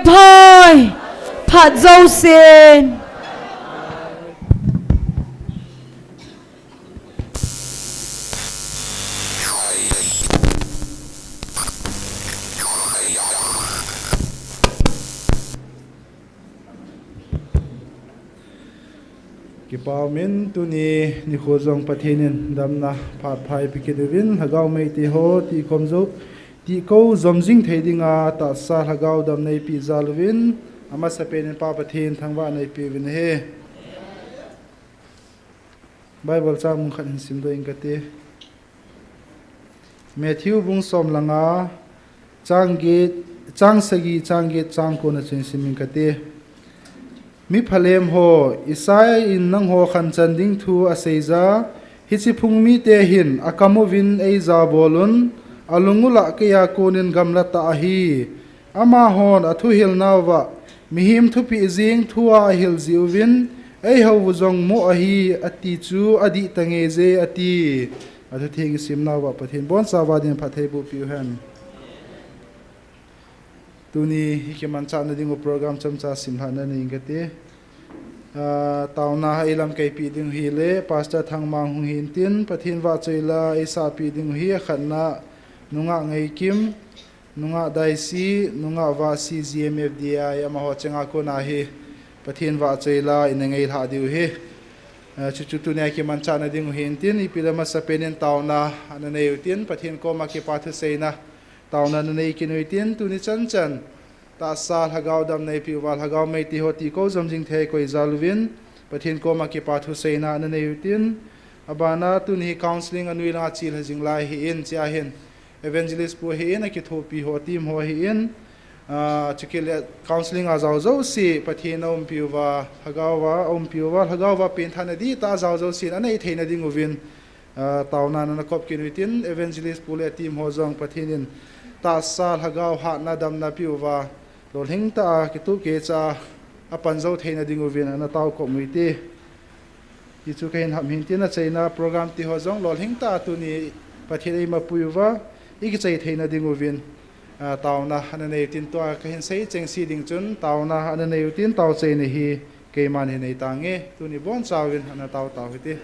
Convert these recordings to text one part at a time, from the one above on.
thôi Phật dâu xin Kipao min tu ni khozong pathinin damna phat phai pikiduvin hagau mei ti ho ti khomzo ti ko zomjing theidinga ta sa hagau dam nei pi zalwin ama sapen pa pathin thangwa nei pi win he Bible chang khan sim do ingate Matthew bung som langa changsagi chang ko na chen simin kate mi phalem ho isai in nang ho khan chanding thu aseiza hichiphung mi te hin akamovin eiza bolun alungula ke ya konin gamla ta hi ama hon athu hil nawa mihim thu pi jing thua hil ziwin ei ho wuzong mo hi ati chu adi tange je ati athu thing sim nawa pathin bon sawa din phathei bu pi han tuni hikiman cha na dingo program chamcha simhana ni ingate tauna ilam kai pi ding hi le pastor thangmang hung hin tin pathin wa choila isa pi ding hi khanna nunga ngai kim nunga daisi nunga wa si gmfdi ama ho changa ko na hi pathin wa choila in ngai ha diu hi chu tu ne ki man cha na ding hin tin ipilama sapenin tauna anane utin pathin ko ma ki pathu seina tauna nei kinuitin tuni chan ta sal hagau dam nei pi wal hagau mei ti hoti ko zomjing the ko izalwin pathin ko ma ki pathu seina na nei utin abana tuni counseling anui la chil hajing lai hi in cha hin evangelist pu hi in ki thopi ho tim ho hi in chikil counseling a zaw zo si pathin om pi wa hagau wa pen thana di ta zaw zo si na nei theina ding uvin tauna na kop kinuitin evangelist pu le tim ho jong pathinin ta sal hagau ha na dam na piwa lol hing ta ki tu ke cha apan zo theina dingu vin na taw ko muite ki chu kain ham hin tina chaina program ti ho jong lol hing ta tu ni pathirei ma puiwa iki chai theina dingu vin tawna ana nei tin to ka hin sei cheng si ding chun tawna ana nei tin taw chei ni hi ke man hi nei tange tu ni bon chawin ana taw hiti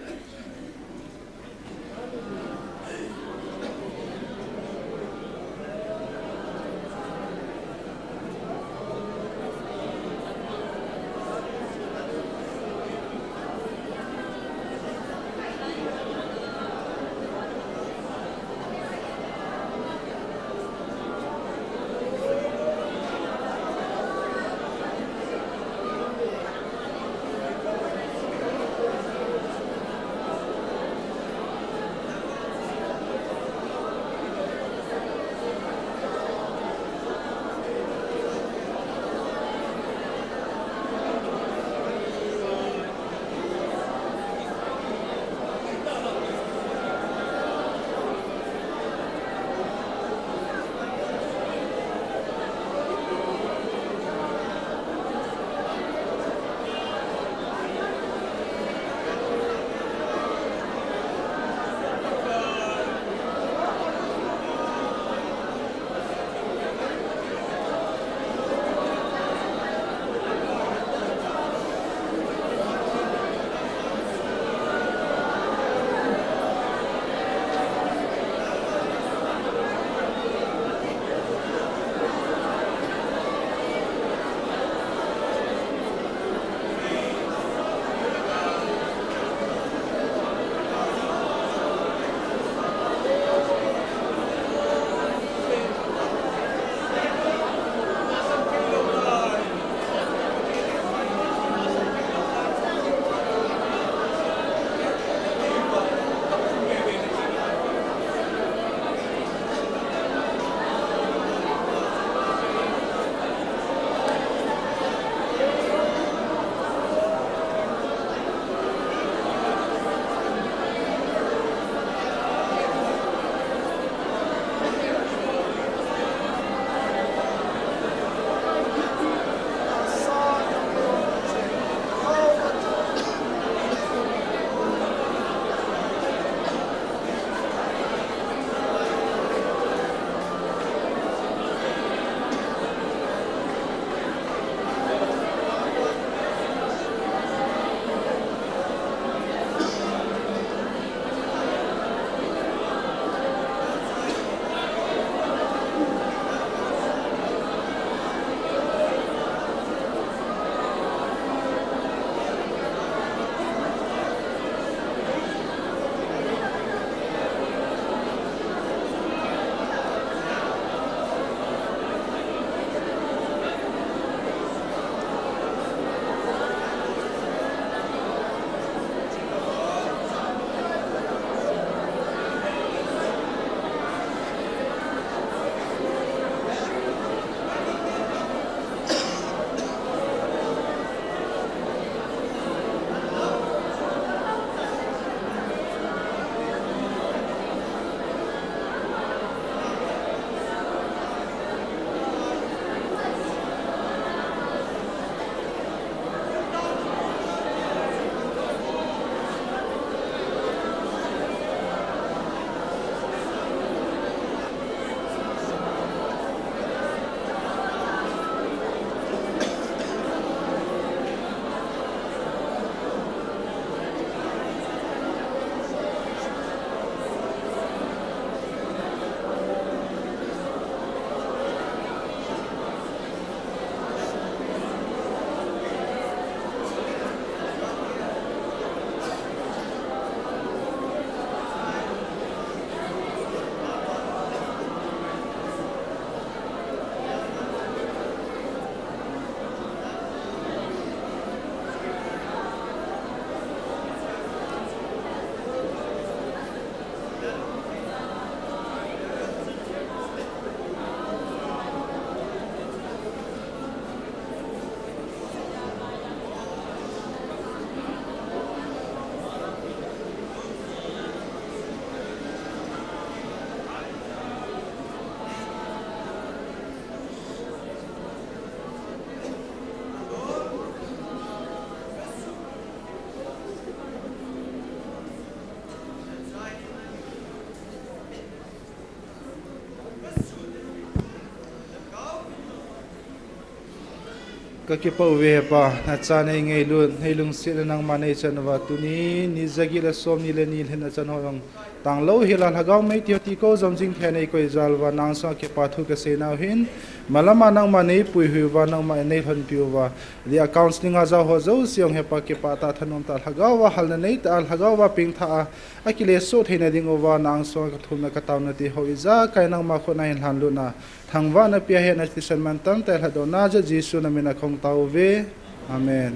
ka ki pau ve pa na cha nei ngei lun hei lung si nang ma nei chan wa tu ni zagi la som ni le ni hlen chan ho rong tang lo hi la hagaw mai ti ti ko zom jing the nei koi zal wa nang so ke pa thu ka se na hin malama nang ma nei pui hu wa nang ma nei thon piu wa the counseling a za ho zo siong he pa ke pa ta thanom ta hagaw wa hal na nei ta hagaw wa ping tha a ki le so theina ding wa nang so ka thum na ka taw na ti ho iza kai nang ma kho na hin han lu na thangwa na pia he na ti san man tam ta hado na ja jisu na mina khong taw ve amen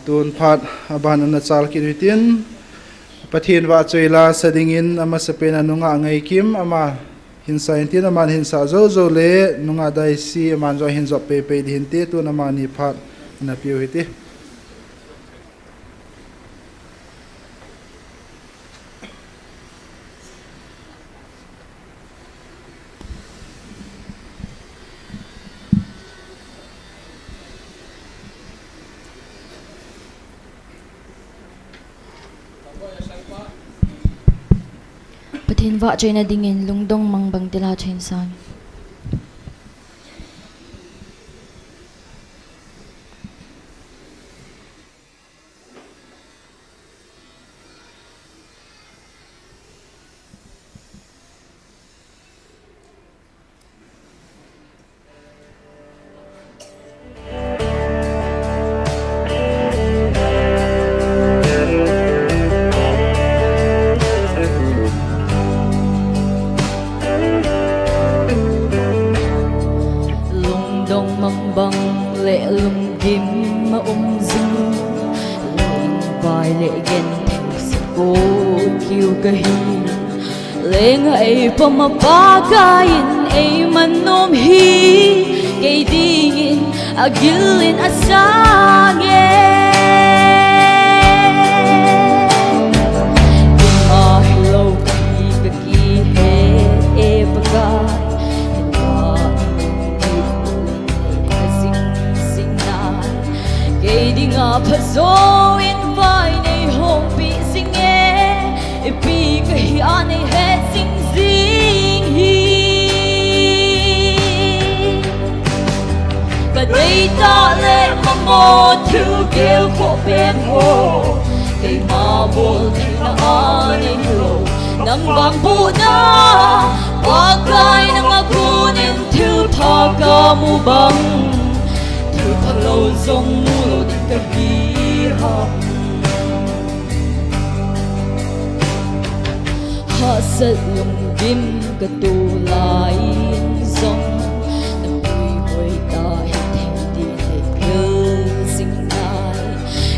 tun phat aban na chal ki ritin pathin wa choila sadingin ama sapena nunga ngai kim ama hinsa intin ama hinsa zo zo le nunga dai si man zo hin zo pe pe din te tu na mani phat na piu hiti Pathin wa join na dingin lungdong mangbang tila chain san. Pamapagayin ay manom hi kay dingin agilin asangin mahilaw kakihe e bagay kasing-singnan kay di nga pasoin vay na hompi singe ipikahian ay hetsing Kadai ta le mamo tu gel ko ben ho kay mabol kay na anay lo nang bambu na pagkay ng agunin tu taga mo bang tu palaw zong mulo di kabihang hasad yung dim katulayin zong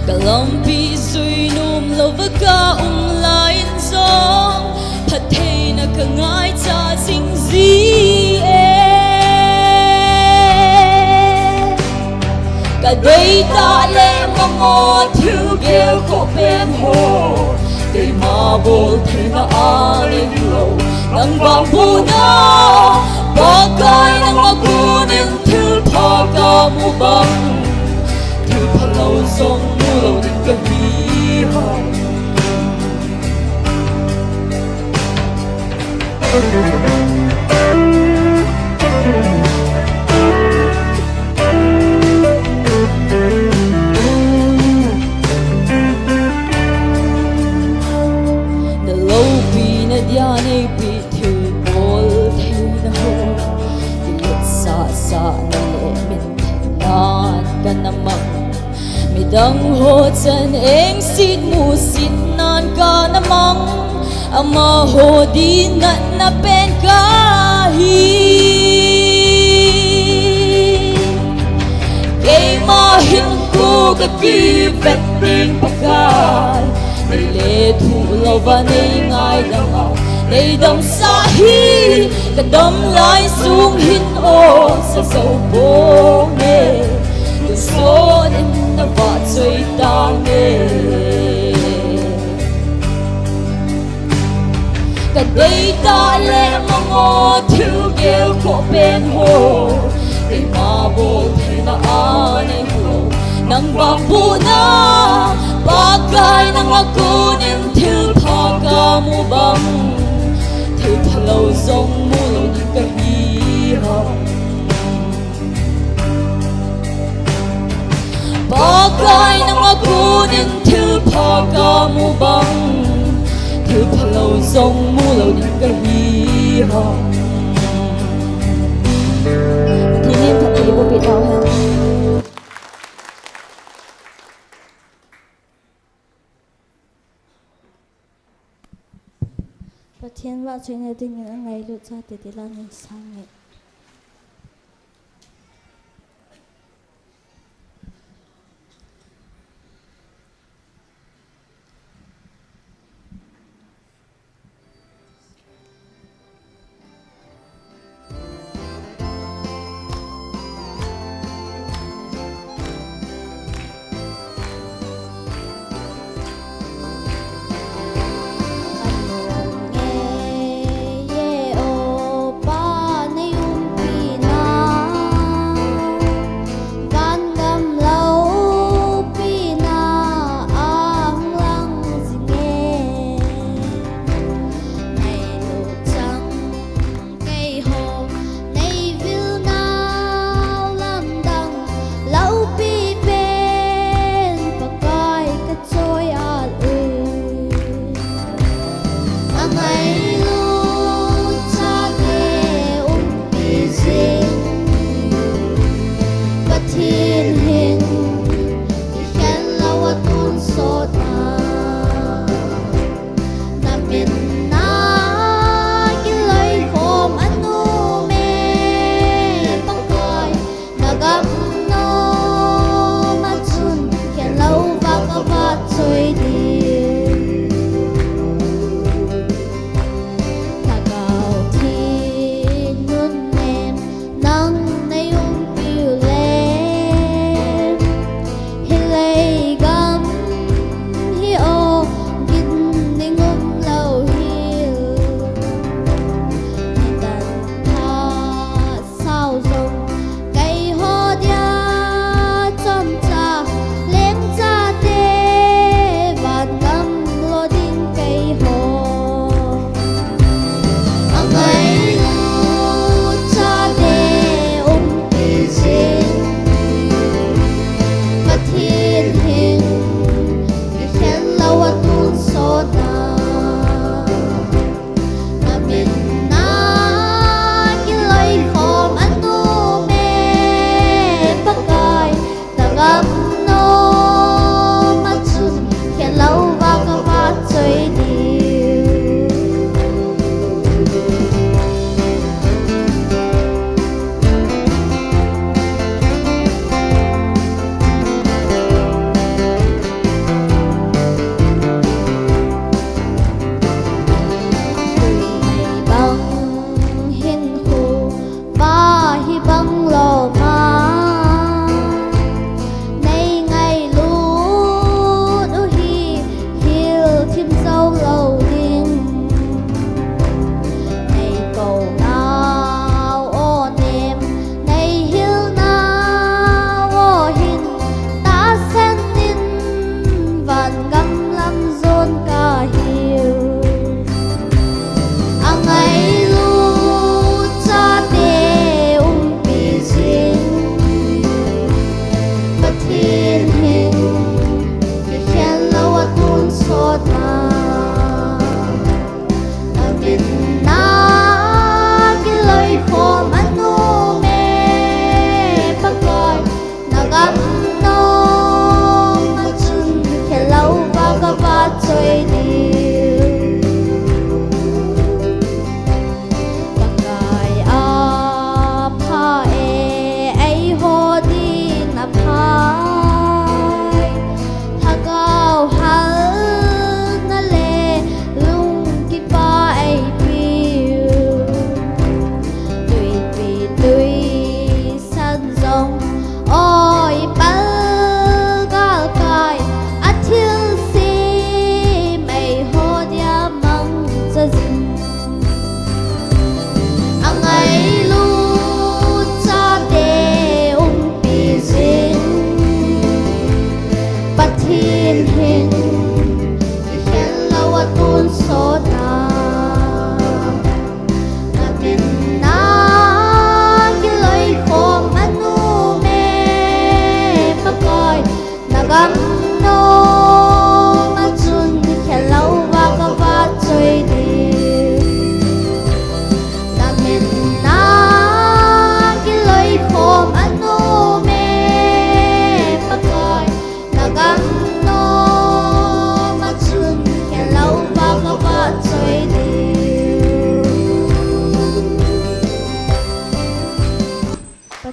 Kalampi suy num lova ka lain song Patay na kangay sa sing zi Kaday tale mamo tugel ko ben ho Kay mabol tay na aling lo Nang bambu na Bagay ng magunin til paga mo bang Til palaw song mulo di kabihang Nalaw pinadyan ay bitil bol tayo na ho Dilit sa nalimin tanan ka namang Midang hot san eng sit mu sit nan ka namang Ama ho di na pen kahi Kay mahin ko kakibet ting pagkal Nile tulaw ba na'y ngay dangaw Na'y dam sahi Kadam lay sunghin o sa saubong Gusto din na batso'y tangi Kaday tale mga tugil ko ben ho Kay mabol na anay ho Nang bambu na Bagay ng agunin til paga mo bang Til palaw zong mulo di kabihang bunin thil pha ka mu bang thil phalo zong mu lo ding ka hi ha Thì niệm thật thì vô bị đau hơn. Và thiên vợ chuyện này tình nghĩa ngày lụt ra để là nên sang ngày anh nghe ye o ba nay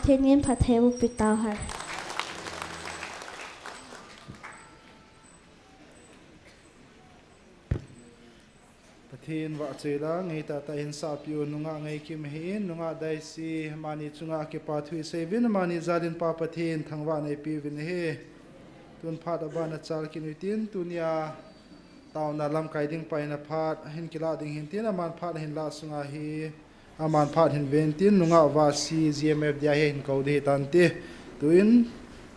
thiên nhiên phát thế một bị tao hẳn Pathin wa chela ngai ta ta hin sa piu nunga ngai kim hin nunga dai si mani chunga ke pa thui sevin mani zalin pa pathin thangwa nei pi vin he tun phat abana chal kinutin tunia taw na lam kai ding pai na phat hin kila ding hin tin aman phat hin la sunga hi aman phat hin ventin nunga wa si gmf dia hin ko de tan te tuin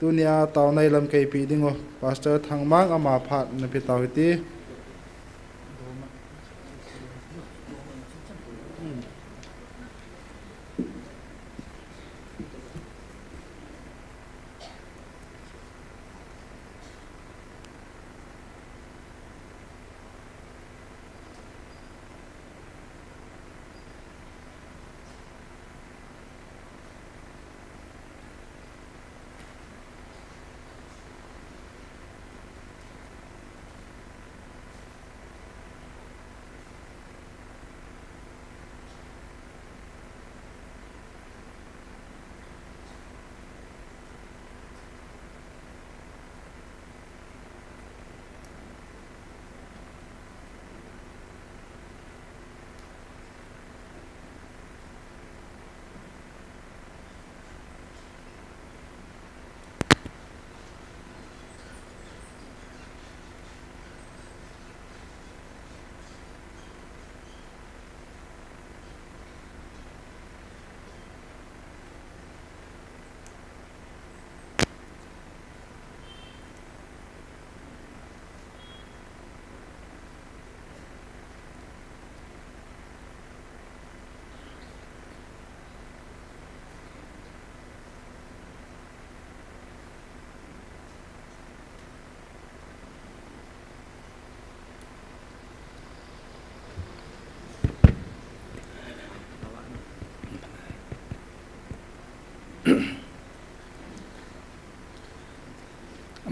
tunia taw nai lam kai pi ding o pastor thangmang ama phat na pi taw ti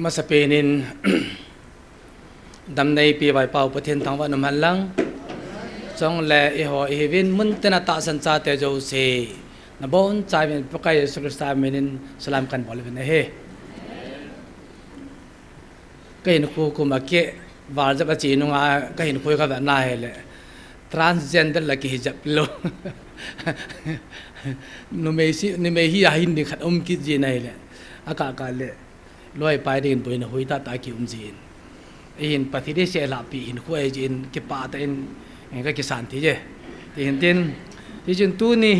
มาสเปนินดำในปีใบเป่าประเทศทางวันนมันลังจงแลเอหอเอวินมุนเตนาตาสันซาเตโจเซนบอนใจเป็นพระกายสุขสามินินสลามกันบอลเป็นเฮก็เห็นครูกุมาเกะวาร์จักจีนุงาก็เห็นคุยกับแบบนายเลย transgender ละกี่จับโลนุเมฮีอาหินนี่ขัดกิจีนายเลยอากาศเลยลอยไปเดินไปนะหุยตาตาคิวจีนเห็นปฏิเสธเละปีเห็นคุยจีนเก็บปาแต่เห็นก็กิสันทีเจเห็นที่จริงตัวนี้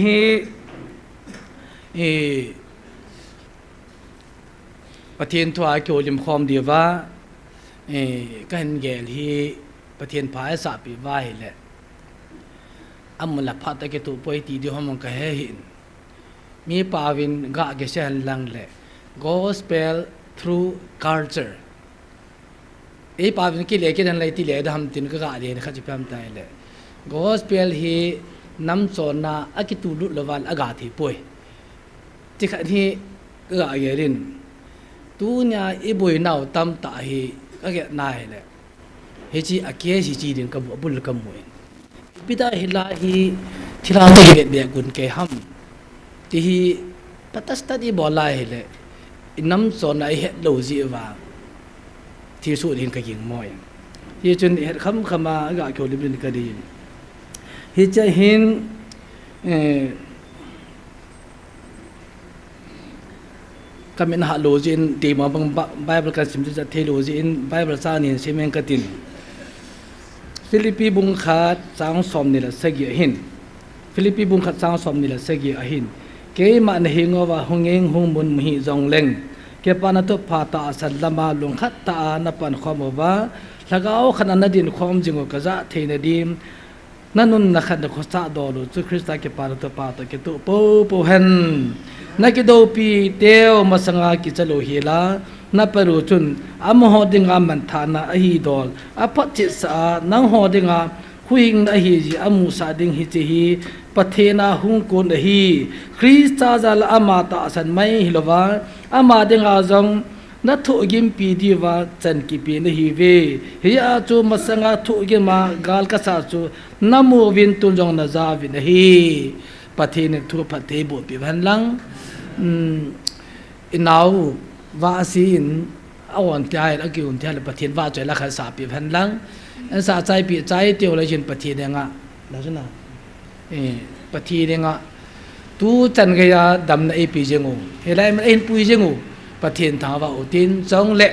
ประเทศทั่วเกี่ยวกับความดีว่าก็เห็นแก่ที่ประเทศพายสาปีว่าแหละอัมละพัดตะเกตุปอยตีเดียวมันก็เห็นมีปาวินกะเกษรลังแหละ gospel through culture ปาวินกิเลกินันเลยที่เหลือดำตินก็กะเดียนข้าจะพยายามตายเลย gospel ฮีน้ำโซนาอากิตุลุลวันอากาศที่ป่วยที่ขัดที่ก็กะเยรินตัวเนี่ยบุยน่าวตั้มตาฮีก็แก่นายเลยเฮจีอาเกสิจีดินกับบุลกับมวยพิดาฮิลาฮีที่เราต้องเก็บเบียกุนเกฮัมที่ฮีปัตตสตัดอีบอลไล่เลยน้ำโซนไอเฮดโลจีว่าที่สุดเห็นกับยิงมวยที่จนเห็ดคำมาก็เกี่ยวกับเรื่องกระดิ่งที่จะเห็นก็มีหาโลจินตีมาบังไบเบิลกันสิมจะเทโลจินไบเบิลซานี่ใช่ไหมกันตินฟิลิปปีบุงขัดสางสมนี่แหละเสกีหินฟิลิปปีบุงขัดสางสมนี่แหละเสกีหินเกี่ยมันเฮงว่าหงเองหงบุญมหิจงเล็งเกี่ยปานตุพาตาสัลลามาลงขัดตานับปันความว่าแล้วก็เอาขนาดดินความจริงก็จะเทนดีมนั่นนุ่นนักขัดข้อสาดอลุจุคริสต์เกี่ยปานตุพาตาเกี่ยตุปูเห็นนักดูปีเดียวมาสังอากิจโลหิลานับปรุจุนอามหอดิงามันฐานะอหิดอลอภัจิสานังหอดิงาคุยงอหิจีอามุสาดิงฮิจิฮีปะเทนาหุงกุนอหิคริสตาจัลอามาตาสันไม่ฮิลวาอามาดิงาจงนัทธุกิมปีดีวาจันกิปีนฮิเวฮิอาจูมาสังอาธุกิมากาลกษาจูนามูวินตุนจงนาจาวินฮิปะเทนทุปะเทบุปิพันลัง inau va si in awan tai la ki un thia le pathin va choi la kha sa pi phan lang an sa chai pi chai teo la jin pathi de nga la jana pathi de nga tu chan ga ya dam na e pi jengu helai man en pui jengu pathin tha wa utin chong le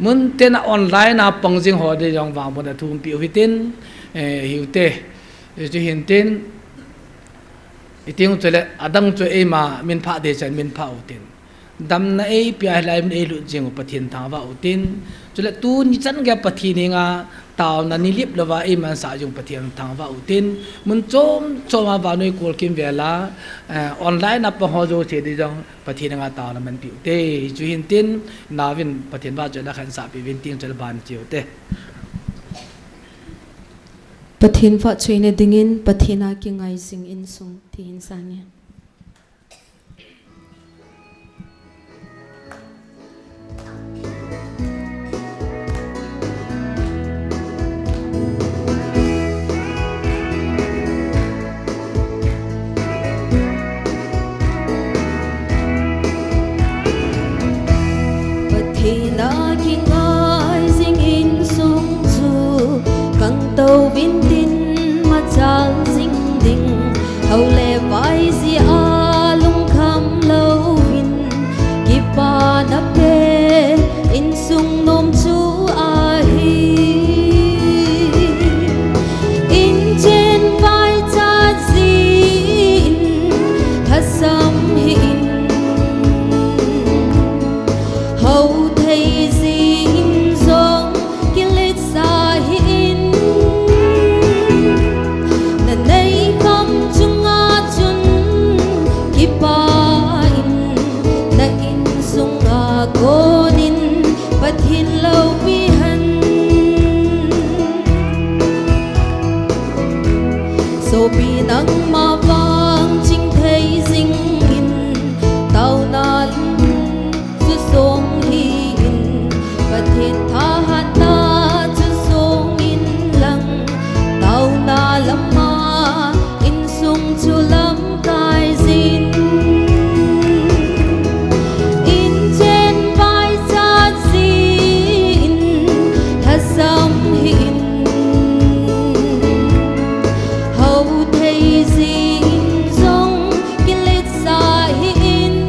mun ten online na pang jing ho de jong wang bon da thum pi hitin hiu te ju hin tin iting chole adang cho e ma min pha de chan min pha utin dam na e pi ai lai min e lu jing pathin tha wa utin chole tu ni chan ga pathi ni nga taw na ni lip lawa e man sa jung pathin tha wa utin mun chom choma ba noi kol kim vela online na pa ho jo che di jong pathin nga taw na man pi te ju hin tin na win pathin wa cho la khan sa pi win ting chal ban chiu te Pathin fa china dingin pathina ki ngai sing in sung thin sangya pathina ki ngai sing in sung chu kang tàu vin tin mà chang ding ding hậu lệ vai si a lung kham lâu vin ki pa na pe in sung nom chu a hi in chen vai cha zin hasam hi in hậu thầy zin zong ki let sa hi in gonin pathin lâu vi han so pi nang ma vang ching thei ding in tao na chu song hi in pathin tha han na chu song in lang tao na lama in sung chu lam kai zin sam hin hậu thầy zin zong ki let sa hin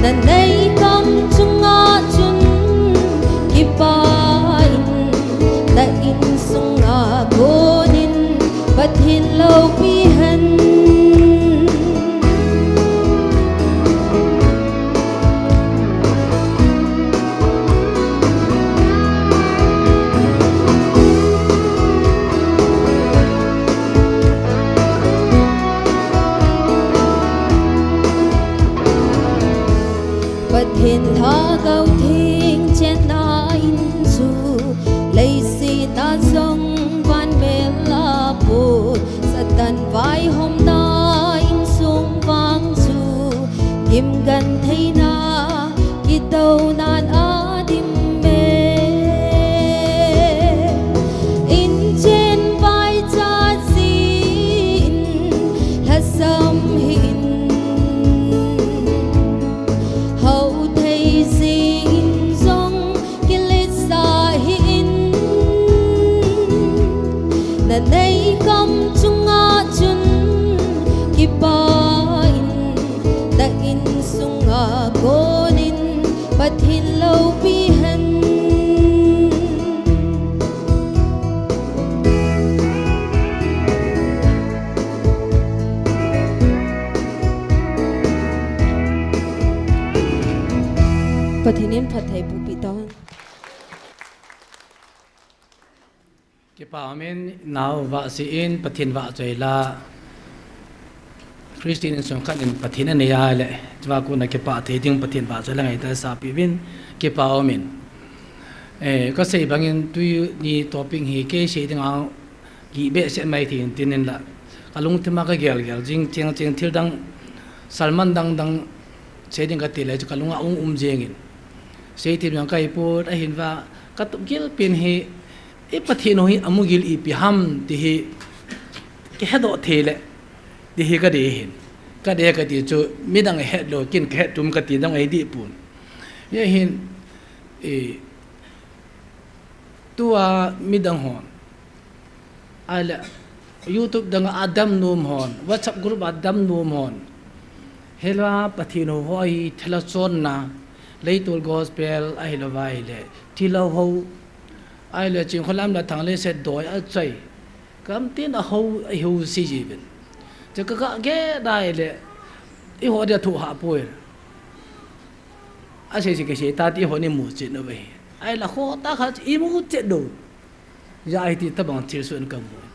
dan dei kam chunga chun ki pa in da in sunga gonin pathin lâu pi han pathin tha gau thing chen na in chu lei si ta zong van me la pu satan vai hom na in sung wang chu kim gan thei na ki tau nan a dim me in chen vai cha zin la sam hin hậu thầy zin zong ki let sa hin na nei kam chunga chun ki pa in da in sunga gonin pathin lâu pi han pathinin phathai pu pi ton ki pa men naw va si in pathin va choi la Christian song khan in pathin ne ya le jwa ku na ki pa the ding pathin va choi la ngai ta sa pi win ki pa men có sei bangin tu ni topping hi ke sei ding ang gi be se mai thin tinin la kalung thima ka gel gel jing cheng cheng thil dang salman dang dang sei ding ka ti le kalunga jengin sei ti yang kai pu a hin wa ka tu gil pin hi e pathin hi amugil I pi ham ti hi ke hado thele ti hi ka de hin ก็เดียกติจูมีดังเฮ็ดโลกินแค่จุมกติดังไอ้ดีปุ่นเนี่ยเห็นตัวมีดังหอนอะไรYouTube ดังอาดัมนูมหอน WhatsApp group อาดัมนูมหอนเฮลว่าปฏิโนหอยเทลซอนนะเลยตัว gospel ไอ้ละไว้เลยที่เราเขาไอ้เลยจริงคนลำละทางเลยเสร็จโดยอะไรก็มันตีนเขาไอ้หูซีจีเป็นจะก็แก่ได้เลยไอ้หัวเดียวถูกหาป่วยไอ้เสียก็เสียตาที่หัวนี่หมูเจ็ดเอาไว้ไอ้ละหัวตาเขาอีหมูเจ็ดดูยาไอ้ที่ตะบังเชื่อส่วนกันหมด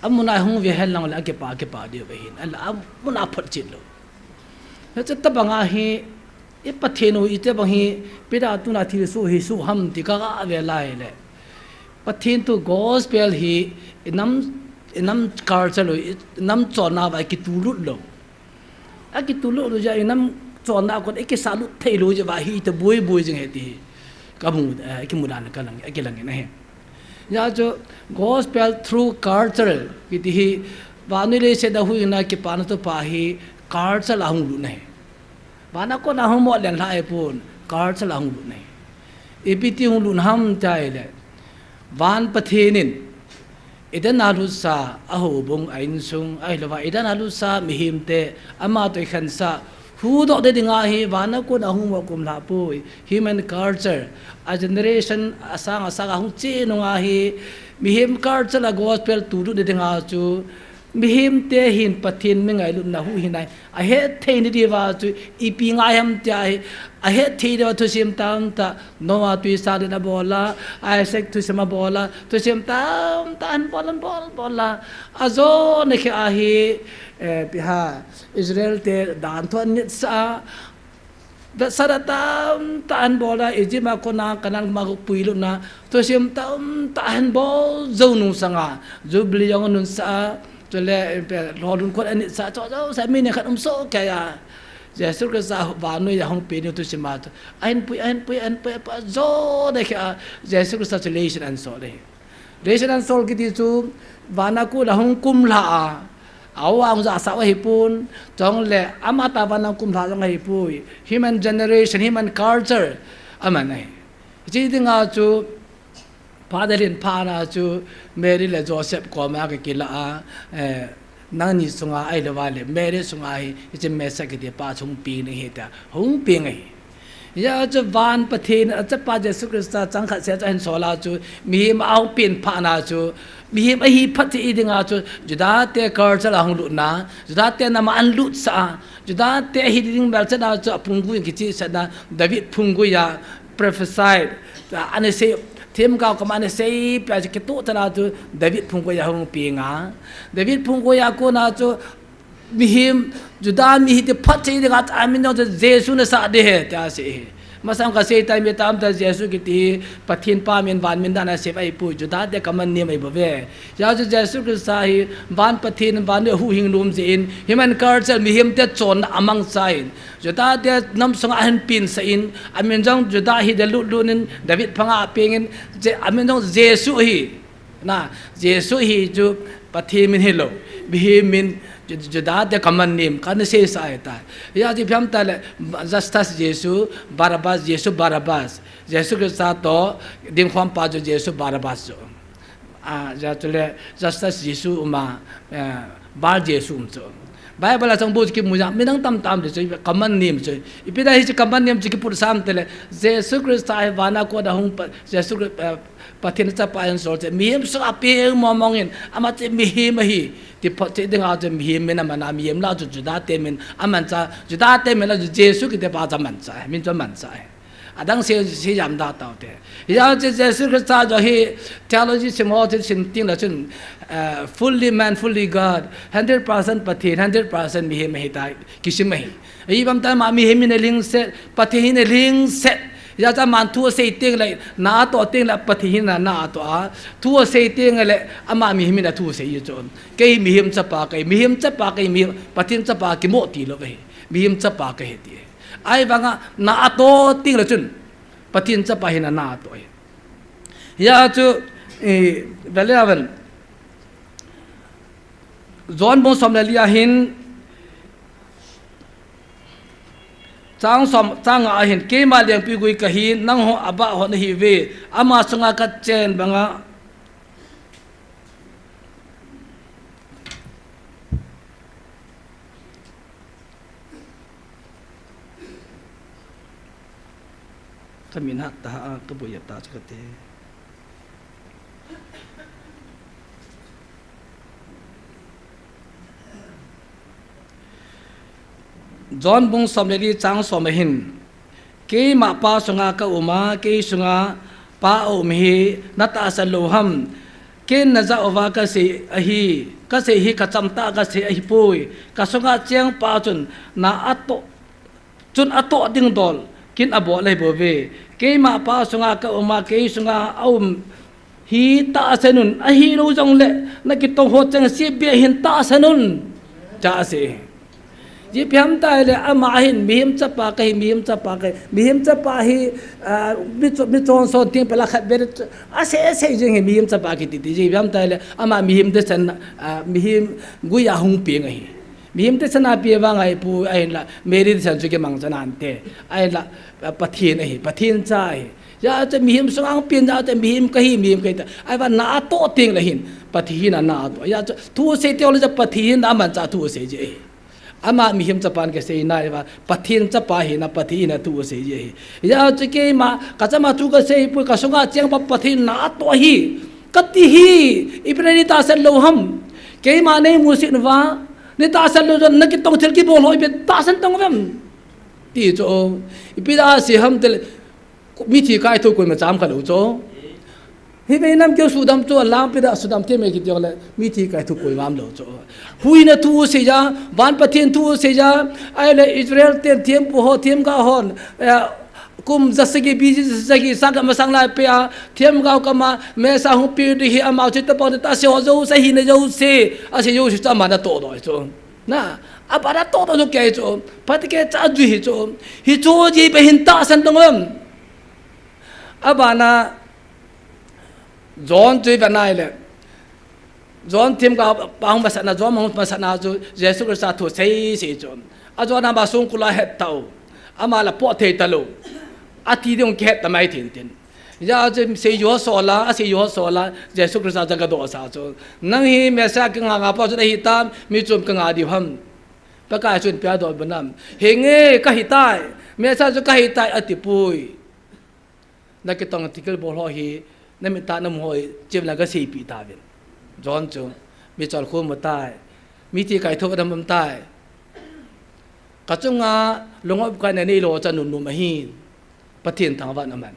อามุนายหงวิเฮลังละเก็บปาเดียวไปเห็นอันละอามุนาพัดจิตโลแล้วจะตะบังอาเฮอีปัทเทนูอีตะบังเฮเปิดาตุนาทีสู้เฮสู้ฮัมติกะเวลาเลยปัทเทนตุกอสเปลเฮน้ำคาร์เซลน้ำจอนาไว้กิตูลุดโลอากิตูลุดจะน้ำจอนาคนเอกสารุเทลุจะว่าเฮตะบุยจังเฮติกะมุดกิมุดานกันลังเอกลังนะเฮยาजो gospel through culture किती ही वानुले से दा हुई ना कि पान तो पाही culture लाहूं लु नहीं वाना को ना हम मोल लेन लाए पुन culture लाहूं लु नहीं एपीटी हूं लु हम चाहे ले वान पथेनिन इधर नालुसा अहो बुंग आइंसुंग आई लवा इधर नालुसा मिहिमते अमा तो Khansa Who do the dingahi vana ko na hung wakum lapoy human culture a generation asang hung chi nungahi mihim culture la gospel tudu de dinga chu mihim te hin pathin me ngai lu na hu hinai a he thein di wa chu ipi ngai ham tai a he thei de to sim tam ta noa tu sa de na bola Isaac tu sama bola to sim tam tan bola azo ne ke ahi piha Israel te dan thon nit sa da saratam tan bola ejima ko na kanal ma puilo na to sim tam tan bo zo nu sanga jubli yang nun sa to le lo dun ko ani sa cho sa mi ne khat so ka ya Jesus Christ va no ya hong pe ni to sim to ein pui pa zo de ka Jesus Christ relation and so de relation and so ki ti chu vana ku la hong kum la awang za sa hi pun chong le amata banang kum tha jang hi pui human generation human culture amanai ji dinga chu padarin phana chu Mary le Joseph ko ma ke kila nani sunga ai le wale Mary sunga hi je mesa ke de pa chung pi ni he ta hung pi ngai ya chu van pathin cha pa Jesu Christa chang kha se cha hin sola chu mi ma au pin phana chu bihim ahi phati idinga chu juda te kar chala hung lu na juda te na ma an lut sa juda te hi ding bel cha da chu pungu ki chi sa da David pungu ya prophesied ane se them ka kam ane se pa ke to ta chu David pungu ya hung pi nga David pungu ya ko na chu bihim juda mi hi te phati idinga amin no Jesu na sa de he ta se masam ka sei tai me tam ta Jesu ki ti pathin pa men van men dana se ai pu juda de kaman ne mai bove ya ju Jesu Christ sai van pathin van hu hing lum je in human culture mi him te chon amang sai juda de nam song an pin sa in amen jong juda hi de lu nin David phanga pengin je amen jong Jesu hi na Jesu hi ju pathin min hello bi min juda de kaman nim kan se sai ta ya ji pham ta le justus Jesu Barabbas Jesu Christ to dim khom pa jo Jesu Barabbas jo ja to le justus Jesu ma bar Jesu jo Bible sang bu ki muja minang tam de kaman nim jo ipida hi kaman nim ji ki pur sam te le Jesu Christ ai wana ko da hung Jesu pathin cha pa en so te mihim so ape momongin ama te mihim hi ti phote ding a je mihim men ama mihim la ju juda te men aman cha juda te men la Jesu ki te pa cha man cha min cho man cha adang se yam da ta te ya je Jesu Christ jo hi theology se mo te sin ting la chun fully man fully God 100% pathin 100% mihim hi ta kisim hi ei bam ta ma mihim ne ling se pathin ne ling se ya cha man thu se ting lai na to ting la pathin na to a thu se ting le ama mi him na thu se yi chon ke mi him cha pa ke mi pathin cha pa ki mo ti lo ve mi him cha pa ke he ti ai banga na to ting la chun pathin cha pa hin na to ya chu velavan John bon som la lia hin trang som trang a hin ke ma leng pi gui ka hi nang ho aba ho na hi ve ama sunga ka chen banga kamin hat ta ka bu ya ta ka te John bung somleri chang somahin ke ma pa sunga ka uma ke sunga pa o mi nata sa loham ke naza ova ka se ahi ka se hi ka chamta ka se ahi poi ka sunga cheng pa chun na ato chun ato ding dol kin abo lai bo ve ke ma pa sunga ka uma ke sunga aum hi ta sanun ahi ro jong le na ki to ho chang se be hin ta sanun cha se ji pyam tai le ama hin mihim cha pa kai mihim cha pa kai mihim cha pa hi mi chon so ting pala khat ber ase jeng hi mihim cha pa ki ti ji pyam tai le ama mihim de san mihim gu ya hung pi ngai mihim te sana pi wa ngai pu ai la meri san chu ke mang chan an te ai la pathin ai pathin cha ai ya cha mihim sang pin ja te mihim kai ta ai wa na to ting la hin pathin na to ya thu se te ol ja pathin da man cha thu se je ama mihim chapan ke sei na wa pathin chapa hi na pathin na tu sei je ya chike ma ka chama tu ka sei pu ka sunga cheng pa pathin na to hi kati hi ibrani ta sal lo ham ke ma nei musin wa ni ta sal lo na ki tong thel ki bol hoi be ta san tong vem ti cho ipida si ham tel mi thi kai thu ko ma cham ka lo cho hi ve nam kyo sudam cho lam pida sudam te me ki jong le mi thi kai thu ko mam lo cho hui na tu se ja ban pathin tu se ja ai le Israel te thiam pu ho thiam ka hon kum zasagi bi zasagi sang ma sang la pe a thiam ga ka ma me sa hu pi ri hi amau chi ta pon ta se ho zo sa hi ne zo se a se yo chi ta ma na to do cho na a ba da to do ke cho pat ke cha ju hi cho ji be hin ta san tong lam a ba na John chui ba nai le John tim ka pang ba sana John mong ba sana ju Jesus Christ thu sei se John a John na ba sung kula het tau ama la po the talo a ti dong ke ta mai tin tin ya je se yo so la a se yo so la Jesus Christ ja ga do sa cho nang hi me sa ka nga pa chu hi tam mi chum ka nga di ham pa ka chun pya do banam he nge ka hi tai me sa chu ka hi tai ati pui na ke tong tikal bol ho hi na mi ta nam hoi chim la ga sei pi ta ben John chu mi chol khu ma tai mi ti kai tho dam mam tai ka chunga longop ka na nei lo cha nun nu ma hin pathin thang wa na man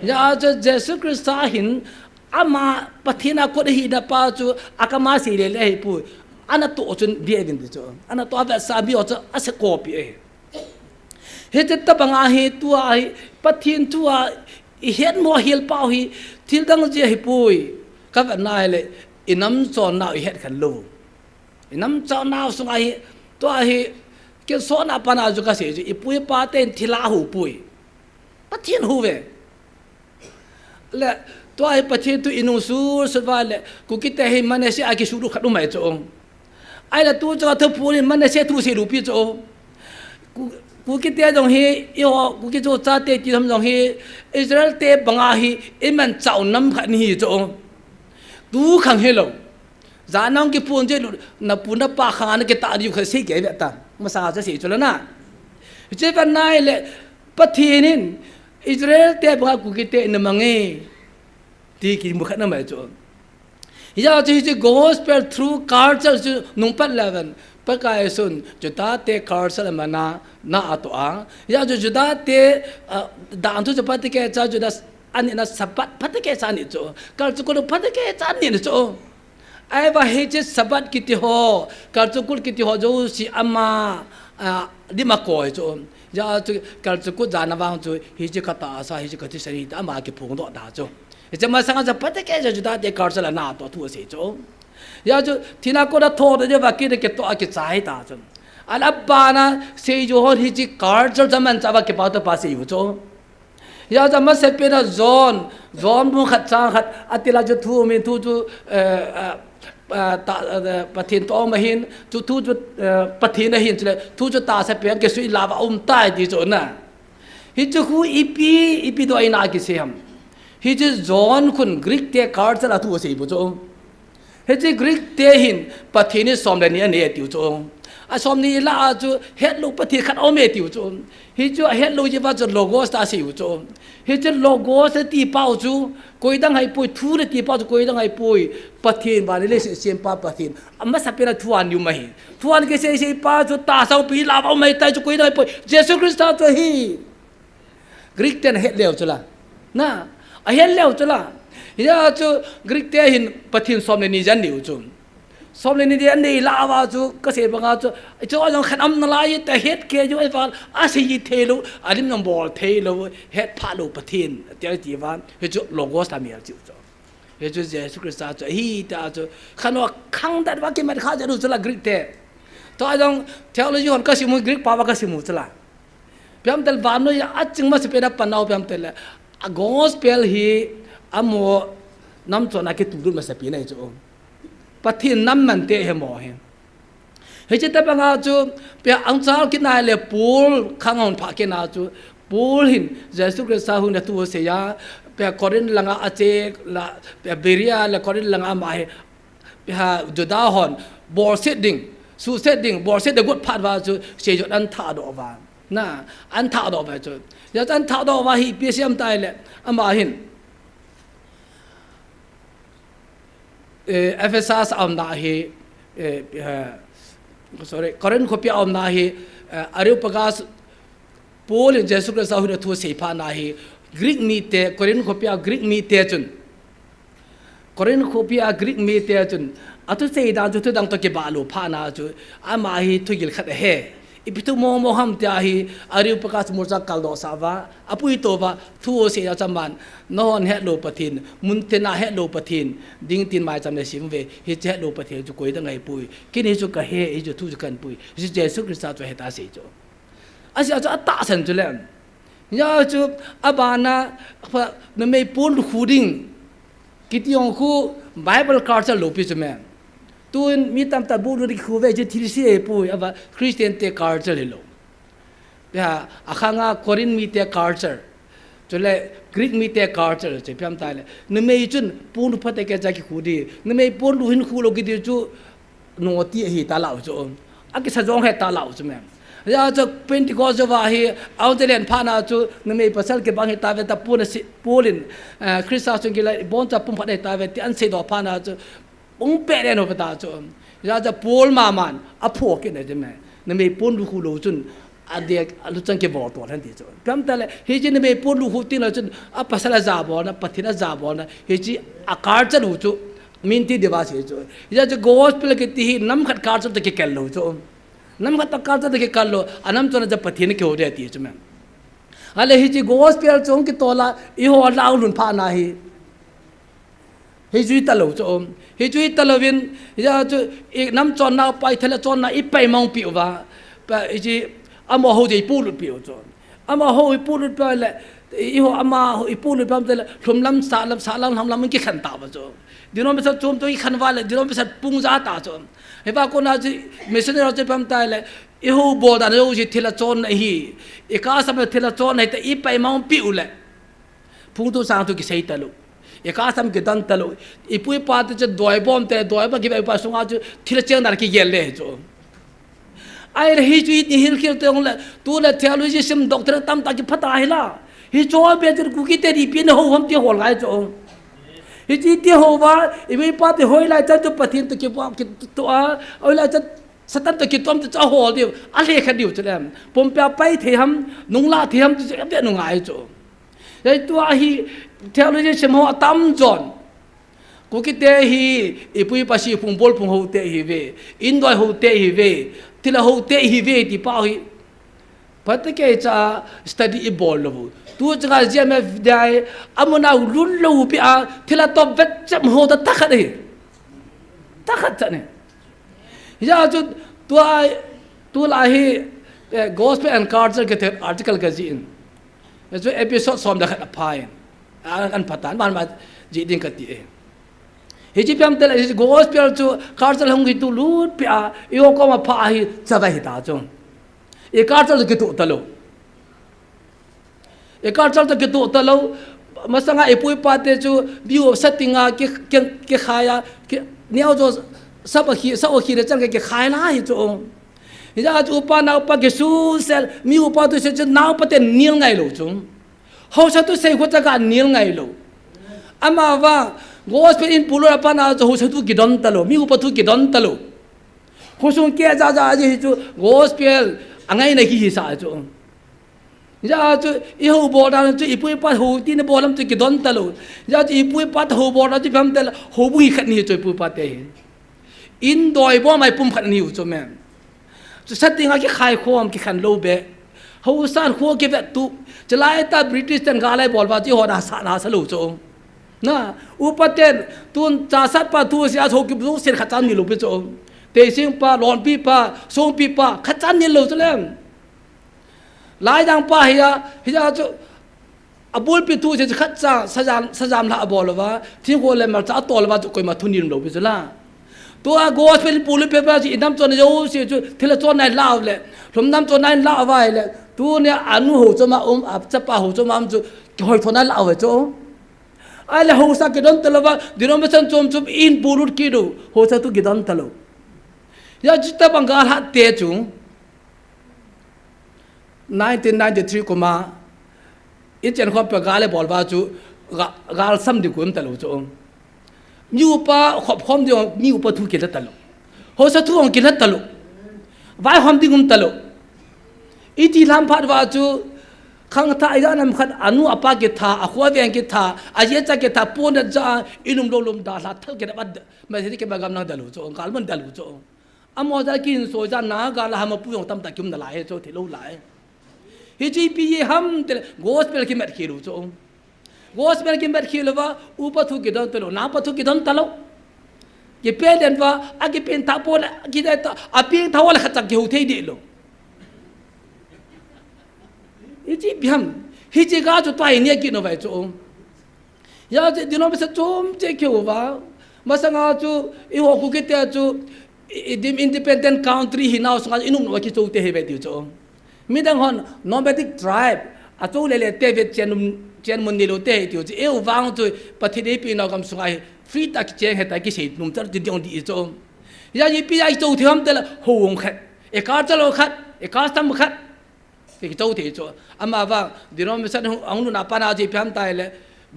ya cha Jesus Christ hin ama pathina ko hi da pa chu akama si le le pu ana to chun bi evin chu ana to ba sa bi o cha ase ko pi e he te ta banga hi tu ai pathin tu a i het mo hil pau hi thil dang je hi pui ka va nai le inam chon na i het khan lo inam chon na sung ai to hi ke so na pa na ju ka se ji i pui pa ten thila hu pui pathin hu ve le to ai pathin tu inu su su va le ku ki te hi mane se a ki su ru khadu mai chong ai la tu cha thu pu ni mane se tu se ru pi cho ku ki te jong hi yo ku ki cho cha te ti tham jong hi Israel te banga hi iman chau nam khan hi cho tu khang hello za nang ki pun je na pun na pa khang na ke ta ri kha se ke ve ta ma sa cha se cho la na je ban nai le pathin Israel te banga ku ki te na mangi ti ki mu khan na mai cho ya ji gospel through culture nung pat 11 pa kai sun juta te culture mana na ato a ya juda te dan tu pat ke cha juda ani na sabat pat ke cha ni cho culture ko pat ke cha ni cho ai ba he je sabat kiti ho culture kiti ho jo si ama di ma ko cho ya culture ko jana wang cho hi je kata sa hi je kati sari ta ma ke phung do da cho je ma sang ja pat ke juda te culture na to thu se cho ya jo thina ko da tho de ba ki de ke to a ke chai ta chon ala bana se jo ho hi ji culture zaman cha ba ke pa to pa se yu cho ya ja ma se pe na zon bu khat cha khat atila jo thu mi thu chu ปะทินตอมาหินจุทูจุปะทินหินจุเลยทูจุตาเสเปียกเกสุยลาวาใต้ดีจนน่ะฮิจูคูอีปีตัวไอ้นากิเสียมฮิจูจอนคุณกรีกเตะการ์ดจะละตัวเสียบุจงฮิจูกรีกเตะหินปะทินสอมเดนี่เนี่ยติวจงสอมนี่ละจูเฮ็ดลูกปะทินขัดเอาเมติวจงฮิจูเฮ็ดลูกจีว่าจะโลโก้สตาสิวจงฮิจูโลโก้สตีเป้าจูกุยดังให้ปุยทูเรตีเป้าจูกุยดังให้ปุยปะทินบาลีเลสเซียมปาปะทินมาสับเป็นทุานอยู่ไหมทุานก็เสียป้าจูตาเสาปีลาวเอาไม่ตายจูกุยดังให้ปุยเยซูคริสต์ตัวฮีกรีกเตนเฮ็ดเลี้ยวจุละนะเฮ็ดเลี้ยวจุละยาจูกรีกเตหินปะทินสอมเลนีจันดิวจุสอมเลนีจันดิลาวาจูก็เสียบังอาจูจูอันขันอัมนลายแต่เฮ็ดเกจูไอ้ฟันอาศัยเทลูอันนี้มันบอลเทลูเฮ็ดพาลูปะทินเดี๋ยวจีวันเฮจูโลโก้สามีจูจูเฮจูเยซูคริสต์จูฮีตาจูขันว่าขังแต่ว่ากินไม่ข้าจะรู้จุละกรีกเตตัวไอ้ต้องเทโลจีคนก็สิมุกรีกปาวก็สิมุจุละพิมพ์เตลบานโนยอาจึงมาสิเป็นปันเอาพิมพ์เตลกอสเปลฮีอโมน้ำจนักตุรุมาสิเป็นไอ้จูปะทินน้ำมันเตะเหมอเห็นเฮ้ยจะแต่บางอาจูเปียอังซาลกินนายเลยปูลข้างหอนพักกินอาจูปูลหินเยซูคริสต์หุ่นตัวเสียเปียคอรินลังอาเจละเปียเบรียละคอรินลังอามาเปียจุดาหอนบอลเซตดิ้งสูเซตดิ้งบอลเซตเดกุดพาดว่าจูเสียจุดอันท่าดอกว่าน่ะอันท่าดอกไปจูยาอันท่าดอกว่าฮีเปียเสียมตายเลยอามาหินเอฟเอซัสอัมนาฮีsorry คอรินขบยาอัมนาฮีอาริอุปกาสปูลเยซูคริสต์หุ่นตัวเสียพานาฮีกรีกมีเตคอรินขบยากรีกมีเตจุนคอรินขบยากรีกมีเตจุนอัตุเสียดานจุดดังตัวเก็บาลูพานาจูอามาฮีทุกิลขัดเฮอีพิทุโมโมฮัมเตียฮีอาริอุปกาสมุจักกัลโดสาวะอปุยโตวะทัวเสียจำมันนอนเฮโลปะทินมุนเตนาเฮโลปะทินดิ้งตินหมายจำในสิมเวฮิเจโลปะทินจุกุยตั้งไงปุยกินฮิจุกะเฮฮิจุทุจุกันปุยฮิเจสุคริสต์จะเฮตาเสียจูอาศัยจะอัตตาสันจุเลมยาจูอบานะพระนเมย์ปูนคูดิ้งกิติยงคูไบเบิลคาร์จะโลปิจุแมตัวมีตามตาบูรุดิคูเวจทิริเซียปุยอาว่าคริสเตียนเตคาร์จะเลยโลเดี๋ยวอาข้างคอรินมีเตคาร์จะจุเลยกรีกมีเตคาร์จะจะพิมพ์ตายเลยนเมย์จุนปูนพัฒน์แกจะกิคูดีนเมย์ปูนดูหินคูโลกิติจูโนตีฮีตาลาวจูอากิสจงให้ตาลาวจุแมยาจะเป็นที่ก็จะว่าฮีเอาแต่เล่นพานาจูนเมย์ภาษาเก็บบางเหตุตาเวตาปูลินคริสต์จุนกิเลยบอนจะปุ่มพัฒน์ตาเวที่อันเสดอพานาจูปุ่งเปรนอปตาจูยาจะปูลมามันอพวกกันใช่ไหมนเมย์ปูนดูคูโลจุนอเดียลุจังเก็บบ่อตัวทันทีจูพิมพ์แต่ละเฮจินเมย์ปูนดูคูตินแล้วจุนภาษาละจาบอนะปฏินะจาบอนะเฮจิอาการจะรู้จูมินที่เดวาสีจูยาจะโกสเปลกิติฮีน้ำขัดการจะตะเกียกรู้จูน้ำขัดตะการจะตะเกียกรู้อันนั้นตัวนั้นจะปฏินะเกี่ยวเดียตีจูแม่อะไรเฮจิโกสเปลจงกิตัวละอีหัวลาวลุนพานาฮีเฮจุยตะโลจูเฮจุยตะโลวินยาจูน้ำจอนนาไปทะเลจอนนาอีไปมองปิวว่าไปเฮจิอามาโหจะปูลุปิวจูอามาโหปูลุปิวเลยอีหัวอามาอีปูลุปิวเลยทุ่มลำสาลำทำลำมันกี่ขันตาบ้าจูดิโนมิสัตจูมตัวอีขันวาเลยดิโนมิสัตปุงจ้าตาจูเห็นว่าคนอาจีมิสเนอร์จะพิมพ์ตายเลยอีหัวบอดอันนี้จะทะเลจอนฮีอีกาสมัยทะเลจอนให้แต่อีไปมองปิวเลยพุ่งตัวสางตัวกี่เสียตะลุเอกาสามกิดันตลอดอีปุยปาตจะดอยบอมแต่ดอยบางทีไปปัสสาวะจูทีละเจ้าหน้าที่เยลเลยจูไอ้เรื่องฮีจูนี่ฮิลคิลตัวเลยตัวเลยเทโลจีซิมด็อกเตอร์ตั้มตาจีพัฒนาให้ละฮีจูว่าเป็นจุดกุกิเตอร์ดีเป็นหัวผมที่หัวไหลจูฮีจีที่หัวว่าอีปุยปาที่หัวไหลจะจุดปะทินตัวกี่ว่ากี่ตัวเอาไหลจะสตันตัวกี่ตัวมันจะหัวเดียวอะไรกันเดียวจูเลยผมไปที่ทำนุ่งลาที่ทำจะเป็นนุ่งไงจูไอ้ตัวฮีเทโลจีสมหัวตั้มจอนกูคิดเตะฮีอีปุยปัสสีพุ่งบอลพุ่งหัวเตะฮีเวอินดอยหัวเตะฮีเวที่ละหัวเตะฮีเวที่ป้าฮีพัดเกย์จะสตัดดี้บอลลูตัวจังหวะเจมฟได้อามุนาลุลลูปีอาที่ละตัวเวทจะหัวตะตักขัดตักขัดจังเนี่ยยาจุดตัวละฮี gospel and culture ก็เถิด article ก็จีนแล้วจะ episode สอมดักขัดพายอันพัฒนาบ้านมาจีดิงกันตีเ ฮิจิพิมเตลฮิจิโกสเปียลจูคาร์เซลหงกิตุลูดเปียอีโอก็มาพาฮิจะไปฮิตาจงอีคาร์เซลกิตุตะโลอีคาร์เซลกิตุตะโลมาสังอาปุยปาเตจูบิวสัตติงาเกขายาเนี่ยเอาจูสับขีเรจังเกขายนะฮิจงฮิจาจูปานาอุปาเกสูเซลมีอุปาตุเซจนาอุปเตนิลไงโลจงเขาชัตุเซหัวจักรนิลไงโลอามาว่าgospel in pulo apa na jo satu gidon talo mi upatu gidon talo khosung ke ja ji chu gospel angai na hi sa chu ja chu I ho bo da chu ipui pa ho ti ne bolam chu gidon talo ja chu ipui pa ho bo da chu pham tel ho bu hi khat ni chu ipui pa te in doi bo mai pum khat ni chu men chu satinga ki khai khom ki khan lo be ho san kho ke vet tu chalai ta british tan ga lai bol ba chi ho da sa na sa lo chuนะอุปเทนตุนจ่าสัตปาตัวเสียโชกิบลูเสียขจันนี่ลูกไปโจเตชิงปาหลอนปีปาทรงปีปาขจันนี่ลูกจะเล่มหลายดังปาเฮียโจอบุลปีตัวเสียขจันสจามละบอลว่าที่หัวเลยมาจะเอาตัวเลยว่าจะคอยมาทุนนี่ลูกไปจะล่ะตัวโกสเป็นปูลิเปปาจีน้ำจนโยเสียจุเทเลจนในลาวเลยผมน้ำจนในลาวไว้เลยตัวเนี่ยอนุหูจะมาจะปาหูจะมาจุคอยทนในลาวไว้โจอะไรหัวสักกิดอนตลอดดิโรมิสันจอมจุบอินปูรุดกิโดหัวสักตุกิดอนตลอดยาจิตตบังกาลฮัตเตจุง1993กุมาอิจฉาคนเปิดกาเลบอลว่าจูกาลซัมดิกุมตลอดจุงมีอุปขอบคอมเดียวมีอุปทุกิดตลอดหัวสักทุกกิดตลอดไว้ความดิกุมตลอดอิจิลามพัดว่าจูขังท่าไอ้ด้านนั้นขัดอนุอปากิธาอขวาเวียงกิธาอาเยจักิธาปูนจ้าอินุมโลลมดาลาทัลกิดบัดไม่ใช่ที่เก็บกำนังดาลุโจกาลมันดาลุโจอามอจะกินโซจานากาลาหามปุยองตั้มตะกิมดาลายโจที่โลลายฮิจิปีฮัมเตลโกสเปลกิเมตคิลุโจโกสเปลกิเมตคิลว่าอุปทุกิดอนตโลนาปทุกิดอนตโลกิเปเดนว่าอากิเป็นทับโพลกิได้ตาอาปีทาวลขัดจักกิหูเทดิโลฮิจิบิฮัมฮิจิกาจุดไปเนี่ยกินเอาไว้จุงยาจะดิโนมิสจุมเจ้าเขียวว่ามาสังอาจุอีหัวคุกิเตจุดิมอินดิเพนเดนต์คันทรีฮินาวสังอาอินุมว่ากิจูเตเฮเวติจุงมีดังฮอนโนเบติกทริบอาจุเลเลเตเวเจนมุนนิโลเตติจุเอววางจุปฏิเดปีนากำสังอาฟรีตักเจงเหตุกิเศษนุ่มจัดดิองดีจุงยาจีปียาจูที่ทำเตลหัวงขัดเอกาจะโลขัดเอกาสตัมขัดที่เจ้าที่โจอามาว่าดิโนมิสันองนุนาปานาจีพิมตายเลย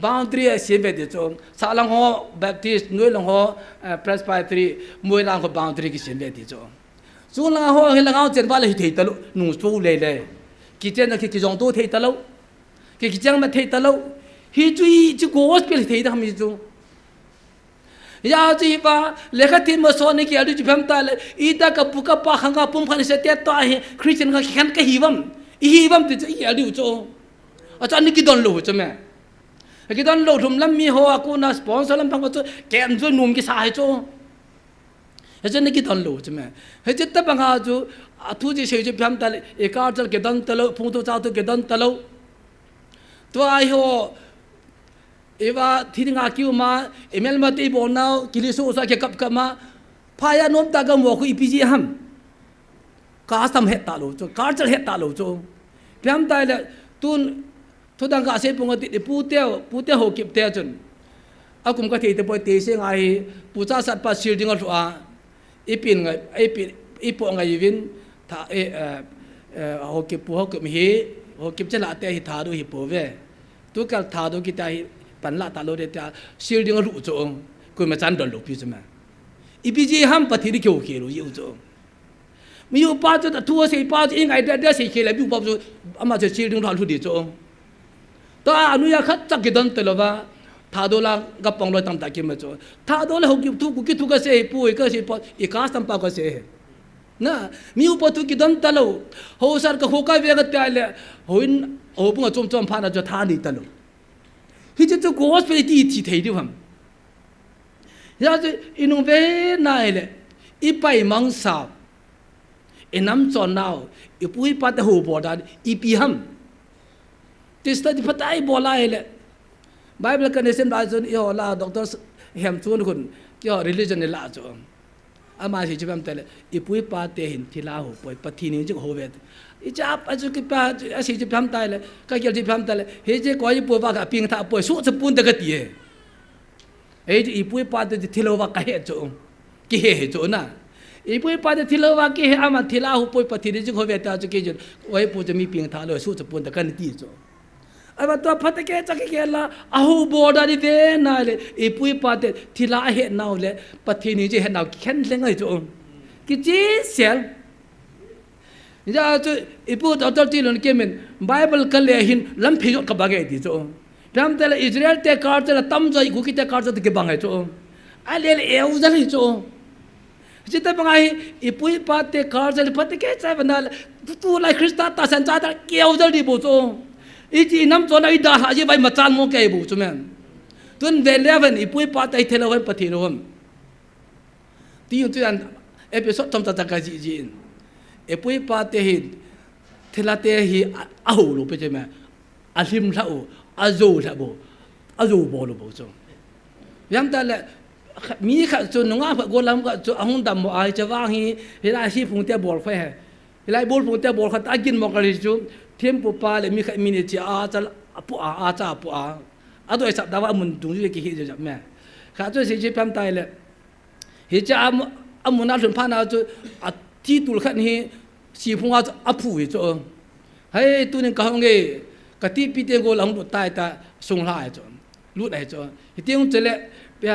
บาวตรีเสียเวดิโจสาลังหัวแบปติสนุ่ยลังหัวเพรสไบตรีมวยลังหัวบาวตรีกิเสียเวดิโจส่วนลังหัวเฮลังหัวเจนว่าเลยที่ตลุนุ่งสู้เลยกิเจนนั่นกิจงตัวที่ตลุกิจงมาที่ตลุฮิจุยจุโกสเปลที่ทำฮิจุยาจีว่าเลขาธิมาสอนนี่กี่อดีตพิมตายเลยอีตากับปุกกับปะขังกับปุ่มขันเสตีตัวเฮคริสเตียนกับขันกับฮิวัมอีบัมติดอีอดีตโจอาจารย์นี่กิดอนโลใช่ไหมกิดอนโลทุ่มลำมีหัวกูน่าสปอนเซอร์ลำพังก็โจแกนโจนุ่มกิสายโจอาจารย์นี่กิดอนโลใช่ไหมเฮ้ยจิตตะบังอาจูทุจิเฉยจิพิมตายเอกาจลกิดอนตะโลพุ่งตัวจ้าตัวกิดอนตะโลตัวไอ้หัวเอว่าที่งาคิวมาเอเมลมาตีบอลน่ากิลิสูสักกับมาพายานมตากำวัวคุอีพีจีฮัมกาสทำเหตุตาโลโจการจะเหตุตาโลโจเพียงแต่ละตุนทุดังกาเสพงติปูเตียวหกิบเตียจนอากุมก็ที่จะไปตีเสียงไอปูจ้าสัตว์ปัสชิลดิงอัลฟ้าอีปินไงอีปงไงวินถ้าหกิบปูหกิบมีหกิบจะละเตะหิทาดูหิปูเวตัวกัลทาดูกิตาปันละตาโลเดตาชิลดิงอัลรู้โจกุมจันดอลลูพิจมาอีพีจีฮัมปฏิริเกี่ยวเกี่ยวอยู่โจมีอยู่ป้าจะทัวร์เสียป้าจะยังไงเดี๋ยวเสียเขียนเลยมีอยู่ป้าจะอามาจะชี้ดึงทางทุดิโจตัวอนุญาตขัดจักกิดันเตลว่าท้าโดลังกับปองลอยตั้มตะกิมโจท้าโดลังหกทุกทุกก็เสียปุยก็เสียป้าอีกาสตั้มป้าก็เสียนะมีอยู่ป้าทุกกิดันเตลหัวสัรก็หัวกายเวกเตลเลยหัวปุ่งจอมพานะจะท่านี่เตลที่จะกูว่าเป็นที่ที่เที่ยวมั้งยาจะอินโนเวน่าเลยอีไปมังสาวเอ็นน้ำจอนนาวอีปุยปัตตะหูบอดาอีปีฮัมที่สตาดิพัตไอบอลายเลยไบเบิลกันเนเซนบาจนอีฮอลาด็อกเตอร์แฮมชวนคน ย่อ religion นี่ละจ้ะอามาสิจะทำแต่ละอีปุ้ยปาเตหินที่ลาหูป่วยปฏินี้จะโหเวทอีจับอาจุกิปาอาสิจะทำแต่ละก็เกี่ยวจะทำแต่ละเฮ้ยจะก่อยป่วยว่ากับเพียงท่าป่วยสู้จะปุ่นตะกตีเฮ้ยอีปุ้ยปาเตที่เราว่าก็เห็นจ้ะกี่เห็นจ้ะนะอีปุ้ยปาเตที่เราว่ากี่เห็นอามาที่ลาหูป่วยปฏินี้จะโหเวทอาจุกิจไว้ปู่จะมีเพียงท่าเลยสู้จะปุ่นตะกันตีจ้ะไอ้บ้าตัวพัดแก่จักแก่ละอาหูบอดาดิเดน่าเลยอีปุ้ยปาเตที่ลาเห็นน่าเลยปฏินี้จะเห็นน่าแข็งแรงไอ้จ้ะกิจเสียจะจุอีพูดเอาตัวที่หลุนเกี่ยมันไบเบิลกันเลยหินลำพิจกับบังเอิญที่จ้ะทำแต่ละอิสราเอลเตะการ์ดละตั้มใจกูคิดเตะการ์ดจะกี่บังเอิญจ้ะอะไรเลยเอวจะเลยจ้ะจิตบังเอิญอีปุ้ยปาเตะการ์ดจะพัดแก่ใจวันนั้นตัวไล่คริสต์ตาสันจ่าตาเกี่ยวจะดีบุจ้ะอีที่น้ำจวนไอ้ดาหาจีไปมาจานโมเกบุจ้ะแม่ตุนเวลเลวันอีปุ้ยปาเตะเทเลวันปฏิโนมที่อยู่ที่อันเอพิโซดจำจักรจีนเอปุยปาเตหิเทลาเตหิอาหูลูไปใช่ไหมอาลิมละอูอาโจละบูอาโจบอลูบูจงยังแต่ละมีข้าจนงาพระโกลัมก็จนอาหุนดำอาจะว่าฮีเวลาชีพุงเตะบอลไฟเวลาบอลพุงเตะบอลขัดอากินมอกริจูเทียมปุปาเลยมีข้ามีเนี่ยจีอาจะปุอาจะปุอาตัวไอ้สับดาวมุนตรงนี้กี่ฮิจะแม่ข้าตัวสิ่งที่ทำตายเลยฮิจะอามุนาสุนพานาจูที่ตุลขันฮีสีพงอาอภูยจ้ะเฮ้ยตัวนึงก็ฮงเกกติปีเตงโกหลังดูตายตาส่งลายจ้ะรู้ได้จ้ะที่เตียงจะเละเปีย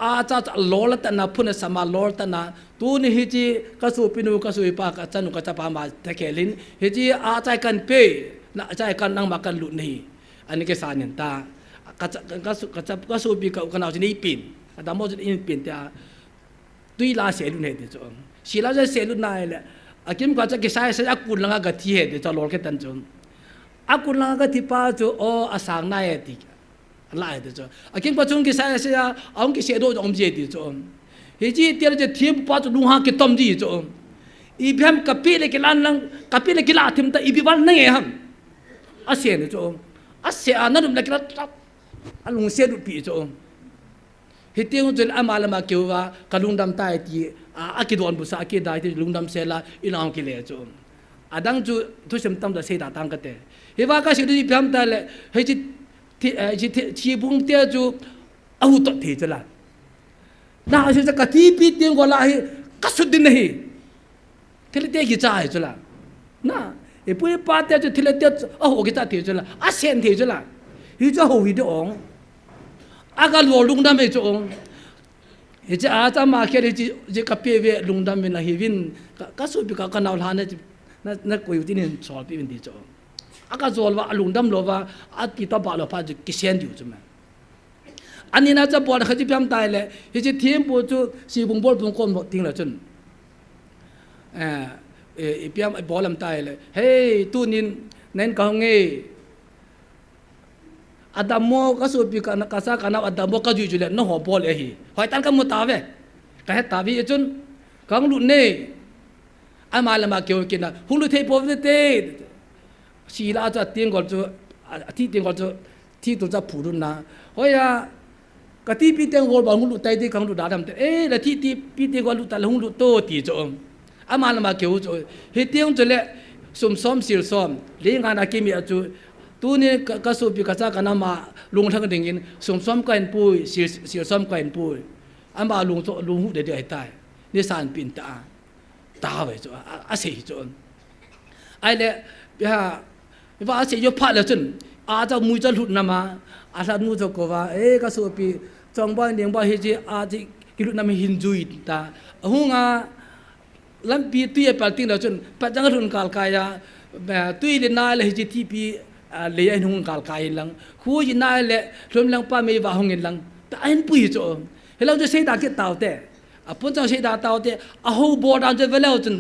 อาจจะลอลตันนาพุนสมาลอลตันนาตัวนี้ฮิจิกระสุปินุกระสุปากจันุกระจับมาตะเกลินฮิจิอาใจกันเป้น่าใจกันนั่งมากันหลุดนี่อันนี้ก็สารเนตากระสุปีกับกันเอาจะนี่ปิ่นแต่โมจะนี่ปิ่นแต่ตุยลาเสลุนเหตุจ้ะศิลาจะเสลุนนายแหละอากิมก็จะกิสายเสียอากุลลังกะที่เหตุจ้ะลอลกันตันจ้ะอากุลลังกะที่ป้าจ้ะโออาสังนายติลายจ้ะอากิมก็จงกิสายเสียเอากิเสดูจอมเจติจ้ะเฮจิเตียจะทีมป้าจ้ะลุงหากิตอมดีจ้ะอีพิมกับปีเล็กลันลังกับปีเล็กลาทิมตาอีพิวันนั่งเองอาเสียนจ้ะอาเสียนั่นลุงเล็กลันอาลุงเสียดุปีจ้ะฮิตยังจุลอามาลมาเกี่ยวว่าการลุงดำตายที่อากิดวันบุษาอากิได้ที่ลุงดำเสละอินเอากิเลสจ้ะดังจูทุกสิ่งตั้งแต่เสียตั้งกันเตะเฮว่าก็สิ่งที่พิมพ์แต่ละเฮจิที่บุ้งเตี้ยจูอาหุตติจุละน่าสิ่งจะกะที่ปีเตียงกว่าละเฮก็สุดดินเฮที่เลเตี้ยกิจายจุละน่าเอปุยปาเตี้ยจูที่เลเตี้ยโอ้โหกิจายจุละอาเซนจุละฮิจะหูฮิดองอากาลวลุงดำเอจงเฮจะอาจจะมาแค่จะกับเปียเวลุงดำเป็นอะไรวินก็สุดไปกับกันเอาหานั่นกุยที่นี่สอนพี่เป็นดีจงอากาศว่าลุงดำรู้ว่าอาทิตย์ต่อไปเราพาจะกิเซียนอยู่ใช่ไหมอันนี้น่าจะบอกเขาจะพิมพ์ตายเลยเฮจะเทียมปูจูสีบุ้งบอลบุ้งคนทิ้งแล้วจนพิมพ์บอลลำตายเลยเฮ้ยตู้นี้เน้นเขาไงอาดามโมก็สุดปีกันก็สักกันอาดามโมก็อยู่จุดเล่นน้องหัวบอลเอฮีหอยตันก็มุตาเวก็ให้ตาวิจนกังลุนเน่อามาลมาเกี่ยวกินนะหุ่นลุเทปอวิเตชีลาจะเตียงก่อนจะที่เตียงก่อนจะที่ตัวจะผูดุนนะเฮ้ยก็ที่ปีเตียงก่อนบอลหุ่นลุไตที่กังลุดาดำแต่แล้วที่ปีเตียงก่อนลุตาหุ่นลุโตตีจงอามาลมาเกี่ยวจเฮเตียงจะเละสมซ้อมสิลซ้อมเลี้ยงงานอากิมีจูตัวนี้ก็สูบปีกษัตริย์กันมาลุงทั้งดิ่งยินสมซ้อมกันปุยเสียซ้อมกันปุยอันมาลุงหูเดือดไอ้ตายนี่สารปินตาไว้จ้ะอาศัยจ้ะไอ้เนี่ยว่าอาศัยยกพัดแล้วจนอาจจะมือจะหลุดน้ำมาอาจจะนู้จะกว่าก็สูบปีจงบ้านเลี้ยงบ้านเฮจิอาจจะกิลุน้ำหินจุยตาหุ่งลำปีตุยไปติ้งแล้วจนปัจจังรุ่นกาลกายตุยเล่นนายเลยเฮจิที่ปีเลยไอ้หุ่งกาลกายลังคู่ยินนายเลยรวมลังป้าไม่ว่าหุ่งเงินลังแต่ไอ้ปุยจ้ะเฮเราจะเสียดายกี่เต่าแต่ปุ่นจะเสียดายเต่าแต่หูบอดจะเวลาจน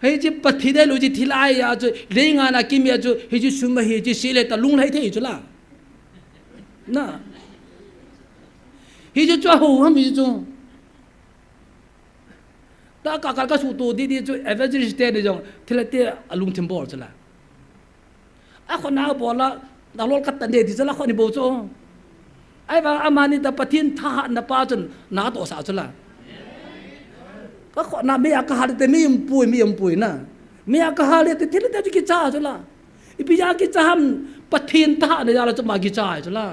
เฮจิปฏิเดลุจิทิลายอาจุเลี้ยงงานกิมีอาจุเฮจิชุมเฮจิสิเลตลุงให้เที่ยวจุละน่ะเฮจิจ้าหูฮะมิจุตากากก็สู้ตัวดีจุเอเวอร์จิสเตนจงทิลเตลุงทิมบอลจุละคนน่าบอลละดาวน์กัตตันเดติจุละคนนี้บอลจุ ไอ้ว่าอามานี่แต่ปะทินท่านาป้าจนนาโตสาวจนละก็ขอนาไม่อยากหาแต่ไม่ยมปุยนะไม่อยากหาเลยแต่ที่เราจะกิจจ้าจนละอีพิยากิจจ้าปะทินท่าเนี่ยเราจะมากิจจ้าจนละ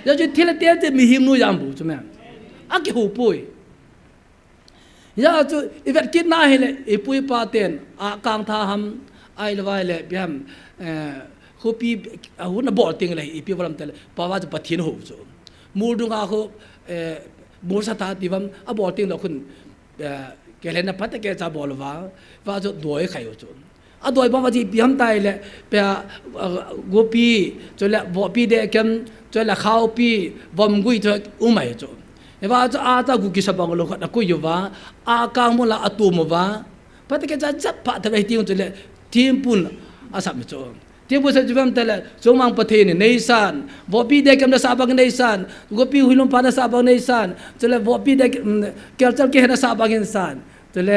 อยากจะที่เราจะมีหิมนูยามบุใช่ไหมอากิหูปุยยาจูอีเวทกินน่าเห็นเลยอีปุยปาเตนอากางท่าหำไอ้ละไว้เลยพี่หำเขาปีหุ่นบอลติงเลยอีพี่วันนั้นแต่ป้าว่าจะปะทินหูจูมูดุงอาเขามูสตาติวันบอลติงเราคุณแกเล่นพัดแต่แกจะบอลว่าจะดวยใครจูดวยป้าว่าที่พี่หำตายเลยเปียกูปีจนละบอปีเด็กกันจนละข้าวปีบอมกุยจะอุ้มไม่จูว่าจะอาตากุกิสบังโลกนักกุยว่าอากางมุลาอตูมว่าพัดแต่แกจะจับพัดแต่ที่จนละทีมปุ่นอาสัมจูที่บุษจุบันแต่ละสมังประเทศในสันวอปีเด็กกันสาบังในสันวอปีหุ่นลมพานาสาบังในสันจะเลวอปีเด็กเกิดจากเกณฑ์สาบังในสันจะเล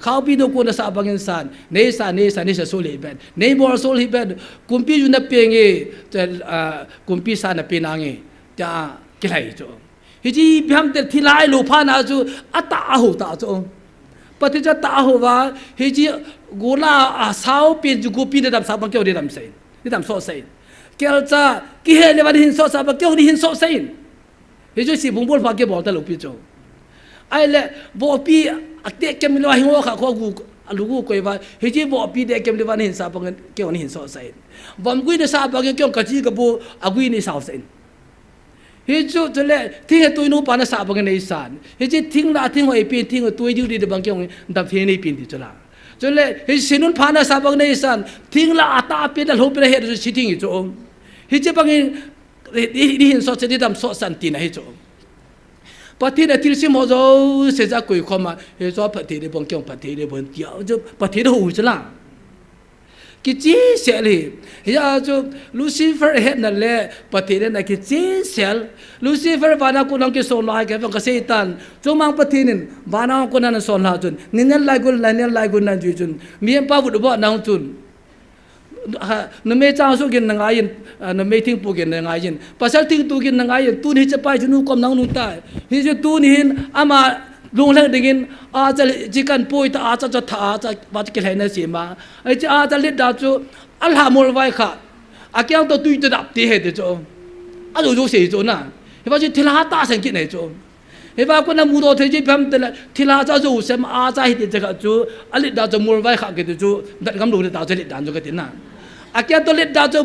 ข้าวปีดูกุนสาบังในสันในสันโซลิเบนในบอลโซลิเบนกุมปีอยู่ในเปียงจะกุมปีสันในปีนังจะกี่ไรจูฮิจิบิฮัมเตที่ไล่ลูพานาจูอัตตาหูตาจูปฏิจจตาหูว่าฮิจิกูลาอาสาวเป็นจุกุปีเดดับสาบังเกี่ยวเดดับเซนเดดับโซเซนเกี่ยวจะกี่เฮเลวันหินโซสาบังเกี่ยวหินโซเซนฮิจิสิบุ้งบอลพาเกี่ยวบอลตะลุปีจูไอ้เล่บอปีอัตเตเกมิลวาหิงวะข้ากูลูกูคุยว่าฮิจิบอปีเดเกมิลวันหินสาบังเกี่ยวหินโซเซนบอมกุยเดสาบังเกี่ยวกะจีกับบูอากุยในสาวเซนฮิจูจะเล่ทิ้งตัวนู้นปานสาบังในสันฮิจิทิ้งละทิ้งหัวไอปีทิ้งตัวยูดีเดบังเกี่ยวดับเฮในปีนที่จุฬาจนเลยฮิสินุนพานาสาบังในสันทิ้งละอาตาเป็นละลบไปเหตุสิทิ้งอยู่จงฮิจิบังนี่หินสอดจะดำสอดสันตินะฮิจูปฏิเดทิลซิมโฮโจเสจากกุยเข้ามาฮิจูปฏิเดบังเกี่ยวปฏิเดบังเกี่ยวจะปฏิเดหูจุฬากิจเสลียาจูลูซิเฟอร์เห็นนั่นแหละปฏิเดนักกิจเสลลูซิเฟอร์วานากุนังกิโซนลายแกฟังกษัตริย์จงมังปฏินินวานากุนันโซนลาจุนนินลายกุนลายนินลายกุนนั่นจุนมีเอ็มป้าวุฒิบ่นางจุนนเมจ้าสุกินนางายินนเมทิ้งปูกินนางายินภาษาทิ้งตูกินนางายินตูนี่จะไปจุนุกอมนางนุตายนี่จะตูนี่หินอามาลุงเล่นดิ่งอาจจะจิกันปุยตาอาจจะท่าอาจจะว่าจะเกิดอะไรสิมาไอ้เจ้าอาจจะเลี้ยดดาวจูอัลฮามุลไว้ค่ะอาเกี่ยวตัวตุยจะดับตีเหตุจูอาจูจูเสียจูน่ะเห็นว่าจะทิลาตาสังกินไหนจูเห็นว่าคนนั้นมูโดเทจิพัมแต่ละทิลาจะจูเสมอาจะเหตุจะกับจูอัลเลี้ยดดาวจูมุลไว้ค่ะกินจูดัดกำลังเลี้ยดดาวจะเลี้ยดดาวจูกันน่ะอาเกี่ยวตัวเลี้ยดดาวจู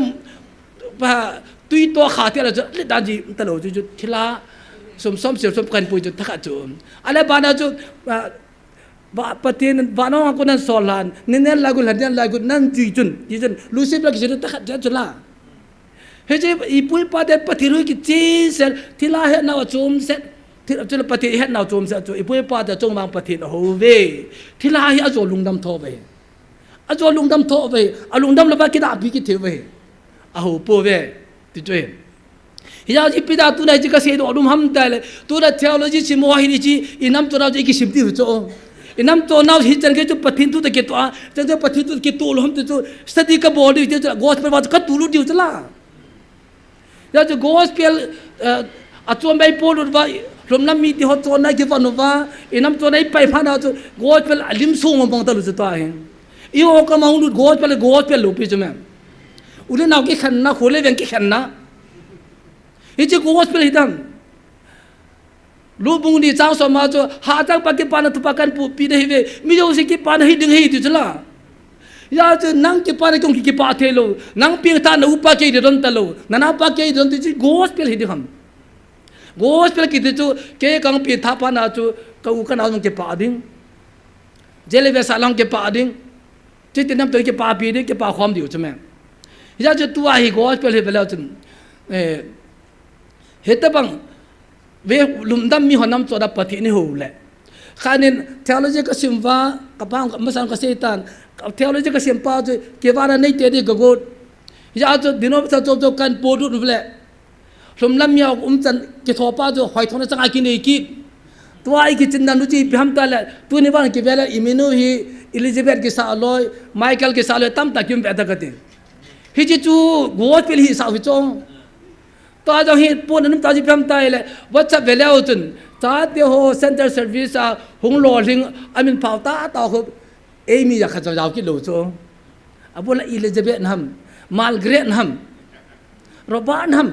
ตุยตัวขาที่เราจะเลี้ยดดาวจีตลอดจูทิลาสมเสียสมกันปุยจุดทักจุนอะไรบ้านเราจุปฏินบ้านเราคนนั้นสอนหลานเนี่ยลากุลเนี่ยลากุลนั่นจุนลูซิบลากิจุดทักจุลาเฮ้ยอีปุยปาเดปฏิรุกิจีเซลที่ลาเห็นเราจุ่มเซลที่จุลปฏิเห็นเราจุ่มเซลจุอีปุยปาเดจงบางปฏิโฮเวที่ลาเห็นอจุลุงดำทอเวอจุลุงดำทอเวอลุงดำละบากิดาบิกิเทเวอโหปูเวติจุเอฮิจาจิปิดาตุนัยจิกเสียดอดุมฮัมได้เลยตัวละเทโอโลจีชิมวาฮินิจิอินัมตัวเราจะกิสิบตีจุอินัมตัวเราฮิจันเกจุปฏินตุตะเกตัวจะปฏินตุตะเกตัวลมตุสติกบอดีจะโกสเปลว่ากัดตุลุดิวจะล่ะยาจะโกสเปลอัจฉริยะโพลุว่าลมน้ำมีที่หัวตัวนั้นกี่วันว่าอินัมตัวไหนไปพานาจุโกสเปลลิมซูงมองตะลุจะตัวเองอีโอก็มาหุ่นโกสเปลลุปิจุแม่อุดน้ากี่ขันนะโคเลเวงกี่ขันนะฮิจิกูวัสเปลิดัมลูบุงดีจ้างสมาจูหาจังปากกิปานะทุปากันปูปีเดฮิเวมิโยสิกิปานะฮิดึงฮิตุจละยาจูนังกิปานะกงกิปาเทโลนังเปียงตานะอุปาเกยดอนตะโลนานาปาเกยดอนติจิกูวัสเปลิฮิดิฮัมกูวัสเปลิกิติจูเกยกังเปียทาปานะจูกอูกันเอางกิปาดิงเจเลเวสาลังกิปาดิงจิตินัมตัวกิปาปีดิกิปาความดิวใช่ไหมยาจูตัวฮิกูวัสเปลิเวลาจูเหตุบังเวลุมดัมมีหัวนำตัวดับปฏินิหูแหละข้านินเทโลจีก็สิมว่ากับบ้างกับมาสังกับเซตันเทโลจีก็สิมป้าจุเกี่ยวกับในเตดีกกูดยาจุดิโนจะโจกันปูดุนแหละลุมดัมมีเอาจันเกี่ยวป้าจุหอยทองจะงากินอีกตัวไอ้กิจนันนุจีพิมพ์ตาละตัวนี้ว่ากี่เวลาอิมิโนฮีอิลิซาเบธกิสาลอยไมเคิลกิสาลอยตั้มตะคิมแบบตะกันฮิจิจูกูว่าเป็นฮิสาวฮิจง ตัวเจ้าหินปูนน้ำตาจิพรำตายเลยวัดจับเวลาจนจ้าเดียวเซ็นเตอร์เซอร์วิสหงหล่อลิงอามินเผาตาต่อคือเอมี่อยากขจรยาวกิโลโซอาบุลอิลิซาเบธฮัมมาลเกรตฮัมโรบาร์ตฮัม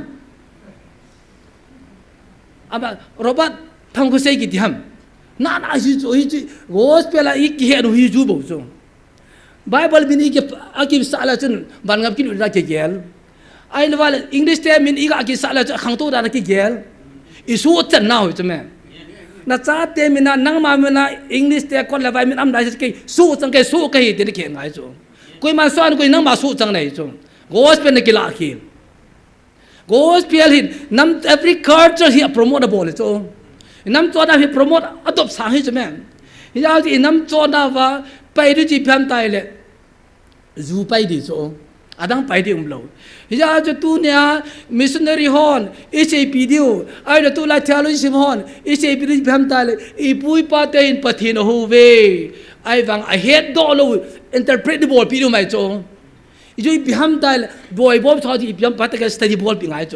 อาบโรบาร์ตพังกุเซกิติฮัมน่าฮิจูโกสเปล่าอีกเห็นฮิจูบ่โซไบเบิลมินอีกอากิบสัลลัจนบันกับกินอุดาเกเกลไอ้เลวอิงลิสเตมินอีกอากิสัลลัจขังตัวดานกิเกลอิสูจันน่าหัวจุ่มน่าจ้าเตมินนั่งมามินอิงลิสเตคนเลวมินอัมได้สกิสู้จังเกสู้กันที่นี่เขียนไงจุ่มคุยมาสอนคุยนั่งมาสู้จังไหนจุ่มโกสเป็นนักกีฬาขีดโกสเพียลหินนั่ง every culture ที่ promote บอลจุ่มนั่งตัวนั้นที่ promote อัดบสางให้จุ่มยาวที่นั่งตัวนั้นว่าไปดูจีพันตายเลยจูไปดีโซอาดังไปดีเรายาจะตัวเนี่ยมิชชันนารีฮอนเอชเอพีดิวไอ้เด็กตัวละเทโลจิมฮอนเอชเอพีดิพันตายเลยอีปุยปาเตนปะทินโฮเวไอ้ฟังไอ้เฮดดอลลูอินเตอร์เพรตบอลปีดูไหมโซอีจูอีพันตายเลยบอยบอบชอบที่อีพันปัตตะกันสตัดดี้บอลปีไงโซ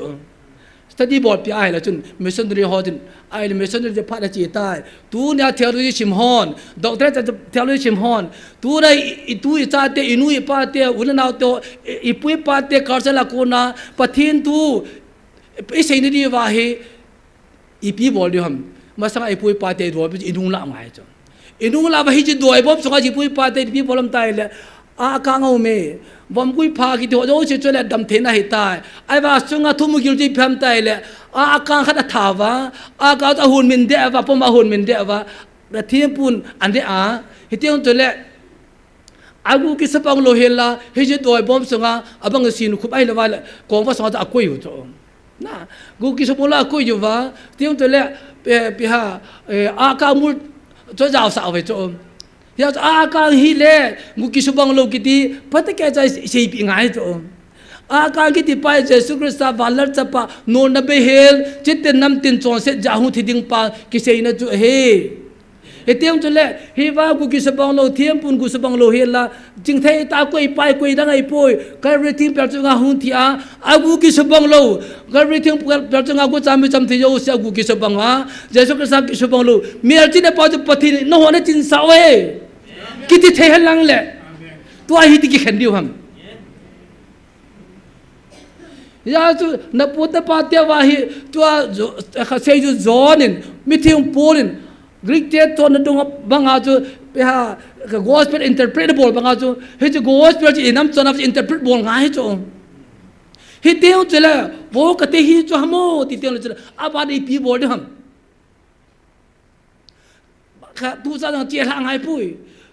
สตัดดี้บอลปีไอ้ละจนมิชชันนารีฮอนไอ้มิชชันนารีจะพัดจีตายตัวเนี่ยเทโลจิมฮอนด็อกเตอร์จะเทโลจิมฮอนตัวได้ตัวอีจ่าเตอินุอีปาเตอุลนาโตอีปุยปาเตคาร์เซลาโคนาปะทินตัวไอ้เซนดีว่าเฮอีปีบอลดิฮัมมาสังไอ้ปุยปาเตรัวเป็นอินุละไงจ้ะอินุละว่าเฮจิดวยบ๊อบสังไอ้ปุยปาเตปีบอลมตายเลยอาคังเอาเมบอมกุยพากิโดโดเชจเลดำเทน่าเหตายไอ้ว่าสุงาทุมุกิลจีพิมตายเลยอาคังขัดถาวะอาคังจะหุ่นมินเดะว่าพมาหุ่นมินเดะว่าแต่ที่ปุ่นอันเดะเหตุองจเลอากูกิสปังโลเฮล่าเฮจิดวยบอมสุงาอบังสินุคุบไอ้ละว่ากองว่าสุงาจะakuyอยู่จ้ะนะกูกิสปังโลakuyอยู่ว่าที่องจเลเปียอาคังมุดจะยาวสาวไปจ้ะยาอาการฮิเลงูกิสุบังโลกิติพัตแกใจเสียปีง่ายจ้ะอาการกิติไปเจสุคริสต์วาลร์จับปะโนนนับเฮลจิตนำตินจอนเสจาหุทิดิงปากิเซยนะจุเฮเตียงจุเลฮิวากูกิสุบังโลเทียมปุนกูสุบังโลเฮลละจิงเทตากุยไปกุยดังไอปุยการเรทิงเปิดจุงาหุนที่อากูกิสุบังโลการเรทิงเปิดจุงากูจำไม่จำที่โยเสียกูกิสุบังเจสุคริสต์กิสุบังโลเมียจินเนปาจุปฏิโนหัวเนจินสาวเอกิติเทหลังเลยตัวหิติกิขันดิวฮัมยาจูนับพุทธปาเทวาหิตัวเขาเซจูจอนินมิทิงปูนินกรีกเจตัวนั้นดงบางอาจูไปหากอสเป็นอินเตอร์เพรตบอลบางอาจูเฮจูกอสเป็นอินนัมจอนับอินเตอร์เพรตบอลง่ายจูฮิติงจูเลยโบกติฮิจูฮัมโมติติงจูเลยอาบาดีปีบอลดิฮัมข้าตัวซาดังเจียหางไงปุย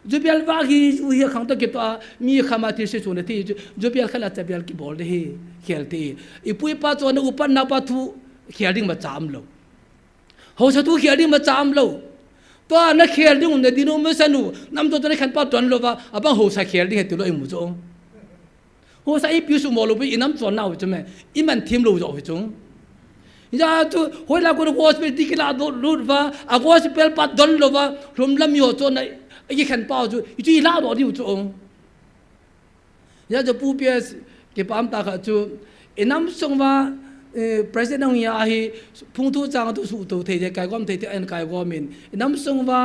जो भी अलवा की जो ये खांता के तो मी खामाती से सुने थी जो भी अलखला तब अल की बोल रही खेलती इपुई पास वाने ऊपर ना पातू खेलिंग में चाम लो हो सतू खेलिंग में चाम लो तो न खेलिंग उन्हें दिनों में सनु नम तो ने खान पात तोन लो वा अब हो सा खेलिंग है तो लो इमुजो हो सा इप्यूसु मोलो भी इनम चोना हो चुमे इमन थीम लो जो हो चुम या तो हो ला को गोस पे दिखला दो लूट वा अगोस पे पात दन लो वा रुम लम यो तो नไอ้ขันเป้าจูอีจูอีลาดอดิวจูองยาจะปูเปียสเก็บปั๊มตาขจูไอ้น้ำส่งว่าpresident ของยาฮีพุ่งทุจางตุสุตุเทเจไก่ก้อมเทเจเอ็นไก่ก้อมินไอ้น้ำส่งว่า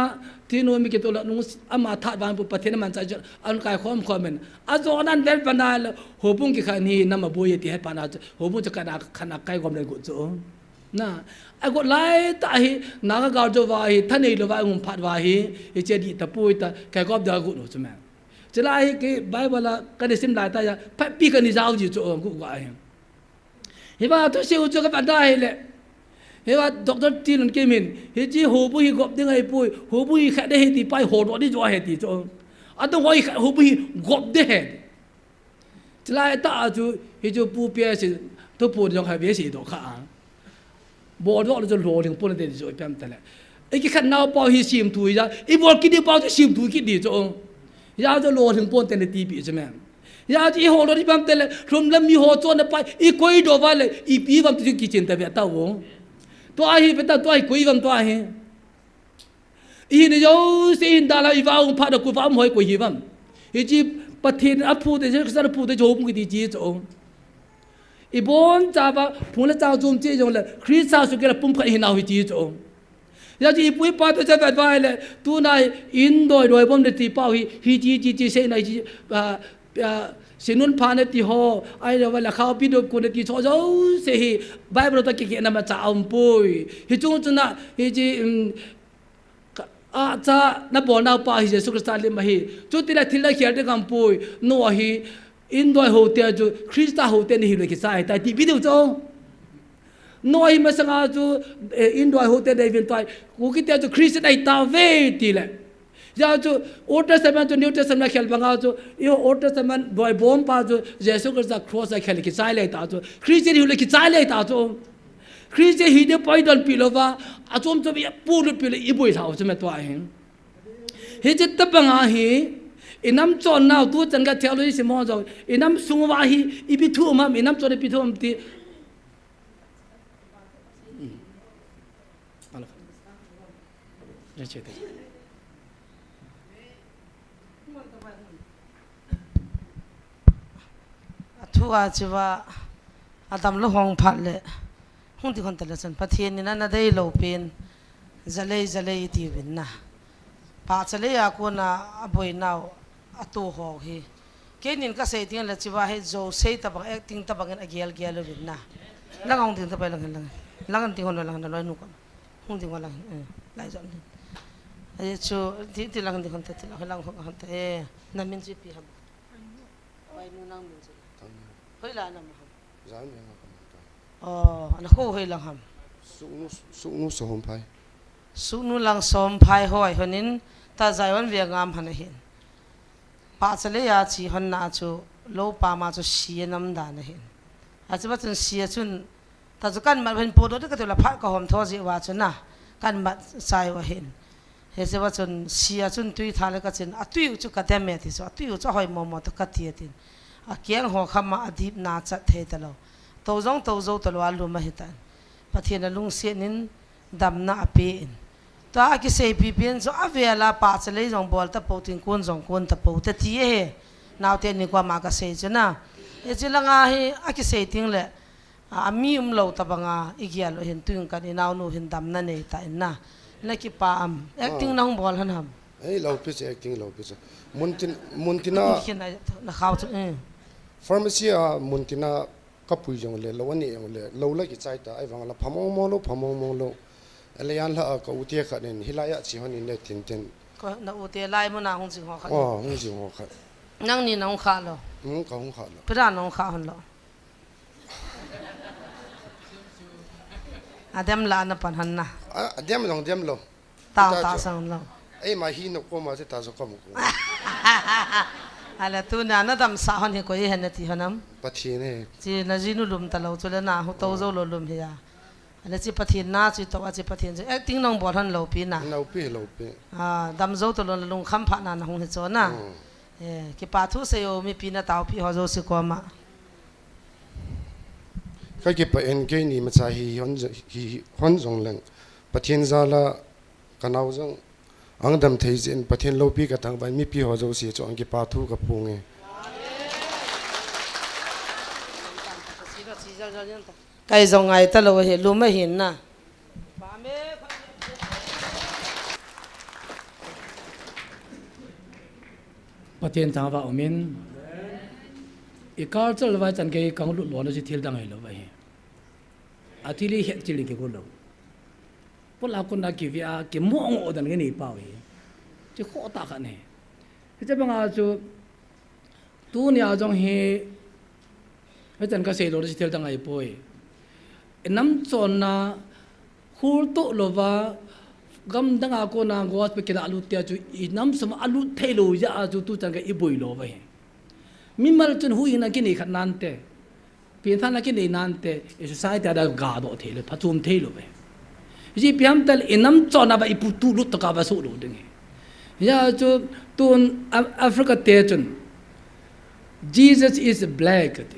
ที่นู้นมีเกี่ยวกับนุ่งอามาทัดวางปุปเทนมันใจจนอันไก่ก้อมก้อมินอาจารย์นั้นเวลปนาลหัวพุ่งกี่ขันนี้น้ำมาบุยตีให้ปนาหัวพุ่งจะขนาดไก่ก้อมเลยกุจูนะไอ้ก็ไล่ตาฮีนักการจะว่าฮีท่านเองเราว่าอุ้มพัดว่าฮีไอ้เจดีตะปุยตะแกก็เดือดกุนใช่ไหมจะไล่กี่ใบเวลากันได้สิมไล่ตายาพัดปีกันนี่จะเอาอยู่จู่กูว่าเห็นว่าทุกสิ่งทุกอย่างได้เลยเห็นว่าด็อกเตอร์จีนเกี่ยมินเห็นจีหัวปุยกบยังไงปุยหัวปุยแค่ได้เหตุไปหัวรถได้จ่อเหตุจู่อันต้องว่าหัวปุยกบได้เหตุจะไล่ตาจู่เห็นจู่ปูเปียสิตัวปูยังให้เบียสิตัวข้าบอลว่าเราจะโหลถึงปุ่นเด็ดจ่อยแปมแต่ละไอ้ที่ขันน้าเป่าหิชิมถุยจ้ะไอ้บอลกินที่เป่าจะชิมถุยกินดีจ่องยาวจะโหลถึงปุ่นแต่ละตีปีใช่ไหมยาวที่หัวเราที่แปมแต่ละรวมแล้วมีหัวโจนไปไอ้กุยดอว่าเลยไอ้ปีวันที่กินเจนแต่เบียดเต้าวงตัวไอ้เป็นตัวไอ้กุยวันตัวไอ้ไอ้เนี่ยโย่เสียนดาราอีฟ้าองพัดกุฟ้าหอยกุยวันไอ้จีปะเทนอัพูดแต่จะสั่งพูดแต่โจมกินดีจ่อง อีบอนจ้าบะพูนละจ้าจุ่มจีจงเลยคริสต์สุกละปุ่มขันหินเอาหิจีจงยาจีปุยปาตัวจะแบบว่าเลยตัวนายอินโดยผมเดตีเป้าหิจีเซนายจีสินุนพานตีโฮไอเดว่าละเขาพิดกุนตีโชโจเสหิไบเบิลตะกี้นำมาจ้าอุมปุยหิจงจุนะหิจีอาจจะนับบอลนาป่าหิเจสุกสตาลิมาหิจุดที่ละที่ละเขียนได้คำปุยนัวหิอินโดยโฮเทลจูคริสต์โฮเทลหิเลยกิสายแต่ที่พิดจงนัวหิมาสังอาจูอินโดยโฮเทลได้วินตัวกูคิดว่าจูคริสต์ได้ตาเวทีเลยยาจูโอเตสมันจูนิวเตสมันเขียนบังอาจูอีโอเตสมันโดยบอมป้าจูเจสุกสตาครอสเขียนกิสายเลยตาจูคริสต์หิเลยกิสายเลยตาจูคริสต์หิเดปอยดอนพิโลวาอาจูมจูบีปูรุพิโลอีบุยท่าจูเมตัวเองฮิจิตตบังอาฮีอินัมจอนนาวตัวจันกัดเทลอยสิมองจงอินัมสุงวาฮีอีพิทูมัมอินัมจอนพิทูมัมตีอะไรนี่เฉยทั่วจีว่าอาตมลูกห้องพัดเลยห้องที่คนแต่ละสันประเทศนี้นั่นได้โลเป็นจะเลยที่วินนะป่าจะเลยอากูน่ะบ่อยนาวตัวหอกฮีแค่นี้ก็เสียทิ้งแล้วจีว่าให้โจเสียตะบังทิ้งตะบังกันเกียลวินนะแล้วห้องทิ้งตะไปแล้วทิ้งคนละร้อยนุกันห้องทิ้งคนละหลายจำเลยไอ้ชูที่แล้วทิ้งคนแต่ที่แล้วคนแต่นั่นมินจีพีครับไปนู่นนั่งมินจีเฮ้ยล่ะนั่นมั้งอ๋ออันนั้นเขาเฮ้ยล่ะครับสุนุสมภัยสุนุลังสมภัยห้อยคนนี้ตาใจวันเวียงามหันเห็นป่าเฉลี่ยชีหันนาจูโลป่ามาจูเสียน้ำดานเห็นอาจจะว่าจนเสียจนแต่จะกันมาเป็นปูโดที่ก็ตัวละพัดก็หอมทอจิว่าจนนะกันมาใจว่าเห็นเห็นว่าจนเสียจนตุยทานแล้วก็จนตุยจุกกระเทียมเมติสตุยจะหอยมอมตุกกระเทียตินเกียงหัวคำมาอดีตนาจัดเทตลอดตัวจงตลอดลุมมาเห็นตันประเทศนั้นลุงเสียนินดำนาเปนตัวอากิเซปีเปนจะเวลาป่าจะเลยจงบอลตะปูติงคนจงคนตะปูแต่ที่นาวเทนี่กว่ามาก็เซจนะจะละงาให้อากิเซติงเลยมีเราตะบังอีกอย่างเราเห็นตุงกันนาวนูเห็นดำนั่นเองแต่น่ะนักกีฬาแอคติ้งน้องบอลหันหำเราพิจารณาแอคติ้งเราพิจารณามุนติน่านักข่าวฟาร์มาซีมุนติน่าก็ปุยจงเลยเราวันนี้จงเลยเราเลิกใจแต่ไอ้ฟังเราพมองมองโลอะไรยันละก็อุทิศกันนี่ฮิลายะชิฮันนี่เนี่ยทิ้งก็นักอุทิศไล่มันน่าหงสิงหัวขัดหงสิงหัวขัดนั่งนี่น้องขาดเหรอก็หงขาดแล้วพระน้องขาดเหรอเดมลานะปันหันนะเดมลองโลตาสังโลไอ้มาฮีนก็มาจะตาสักคำกูอะไรตัวนั้นน่ะดำสาวนี่ก็ยังเห็นที่หันน้ำปัทยีเนี่ยจีน่าจีนุลุมตลอดจนน่าหัวโตโจลุมเฮียอะไรจีปัทยีน่าจีตัวจีปัทยีจีติ้งน้องบอลหันโลปีน่ะโลปีดำโจตลอดลุงคำผ่านน่ะหงเห็นโจน่ะกี่ปาทุเสียวมีปีน่ะตาวพี่หัวโจสิกว่ามาก็เก็บไปเอ็นเกนี่มาใช้ฮันจงเล่งปัทยีนซาละกันเอาจงอังดำเทจินประเทศโลปีกับทางไปมีพี่หัวโจเสียจงกีปาทุกับพุงไก่จงไงตลอดเห็นรู้ไม่เห็นนะประเทศต่างว่าอเมนอีการ์เจลว่าจันเกย์กังลุหลวนจะทิลดังไงหรอวะเฮอาทิลีเห็นจิลิเกกุลล์พวกเราคนนักกีฬาเกี่ยมองอดันกันนี่เปล่าเองจะโคตรกันเนี่ยจะเป็นอาจูตัวเนี่ยจงเฮอาจารย์ก็เสียโลจิเทลตั้งไงป่วยน้ำจนนะคูลตุลว่ากำดังอากูนางวัดไปกินอาลุเตียจูอีน้ำสมอาลุเทโลยาจูตัวจังก็อีบุยโลไปมิมาลจนหูยินักกินอีขันนันเตเพียงท่านนักกินอีนันเตอิสุสายแต่ได้กาโดเทโลพัดจุมเทโลไปจีพิมพ์แต่อิน้ำจนนะไปอีปุตุลุตกาบสุโลดึงยาจูตัวแอฟริกาเตจน Jesus is black เต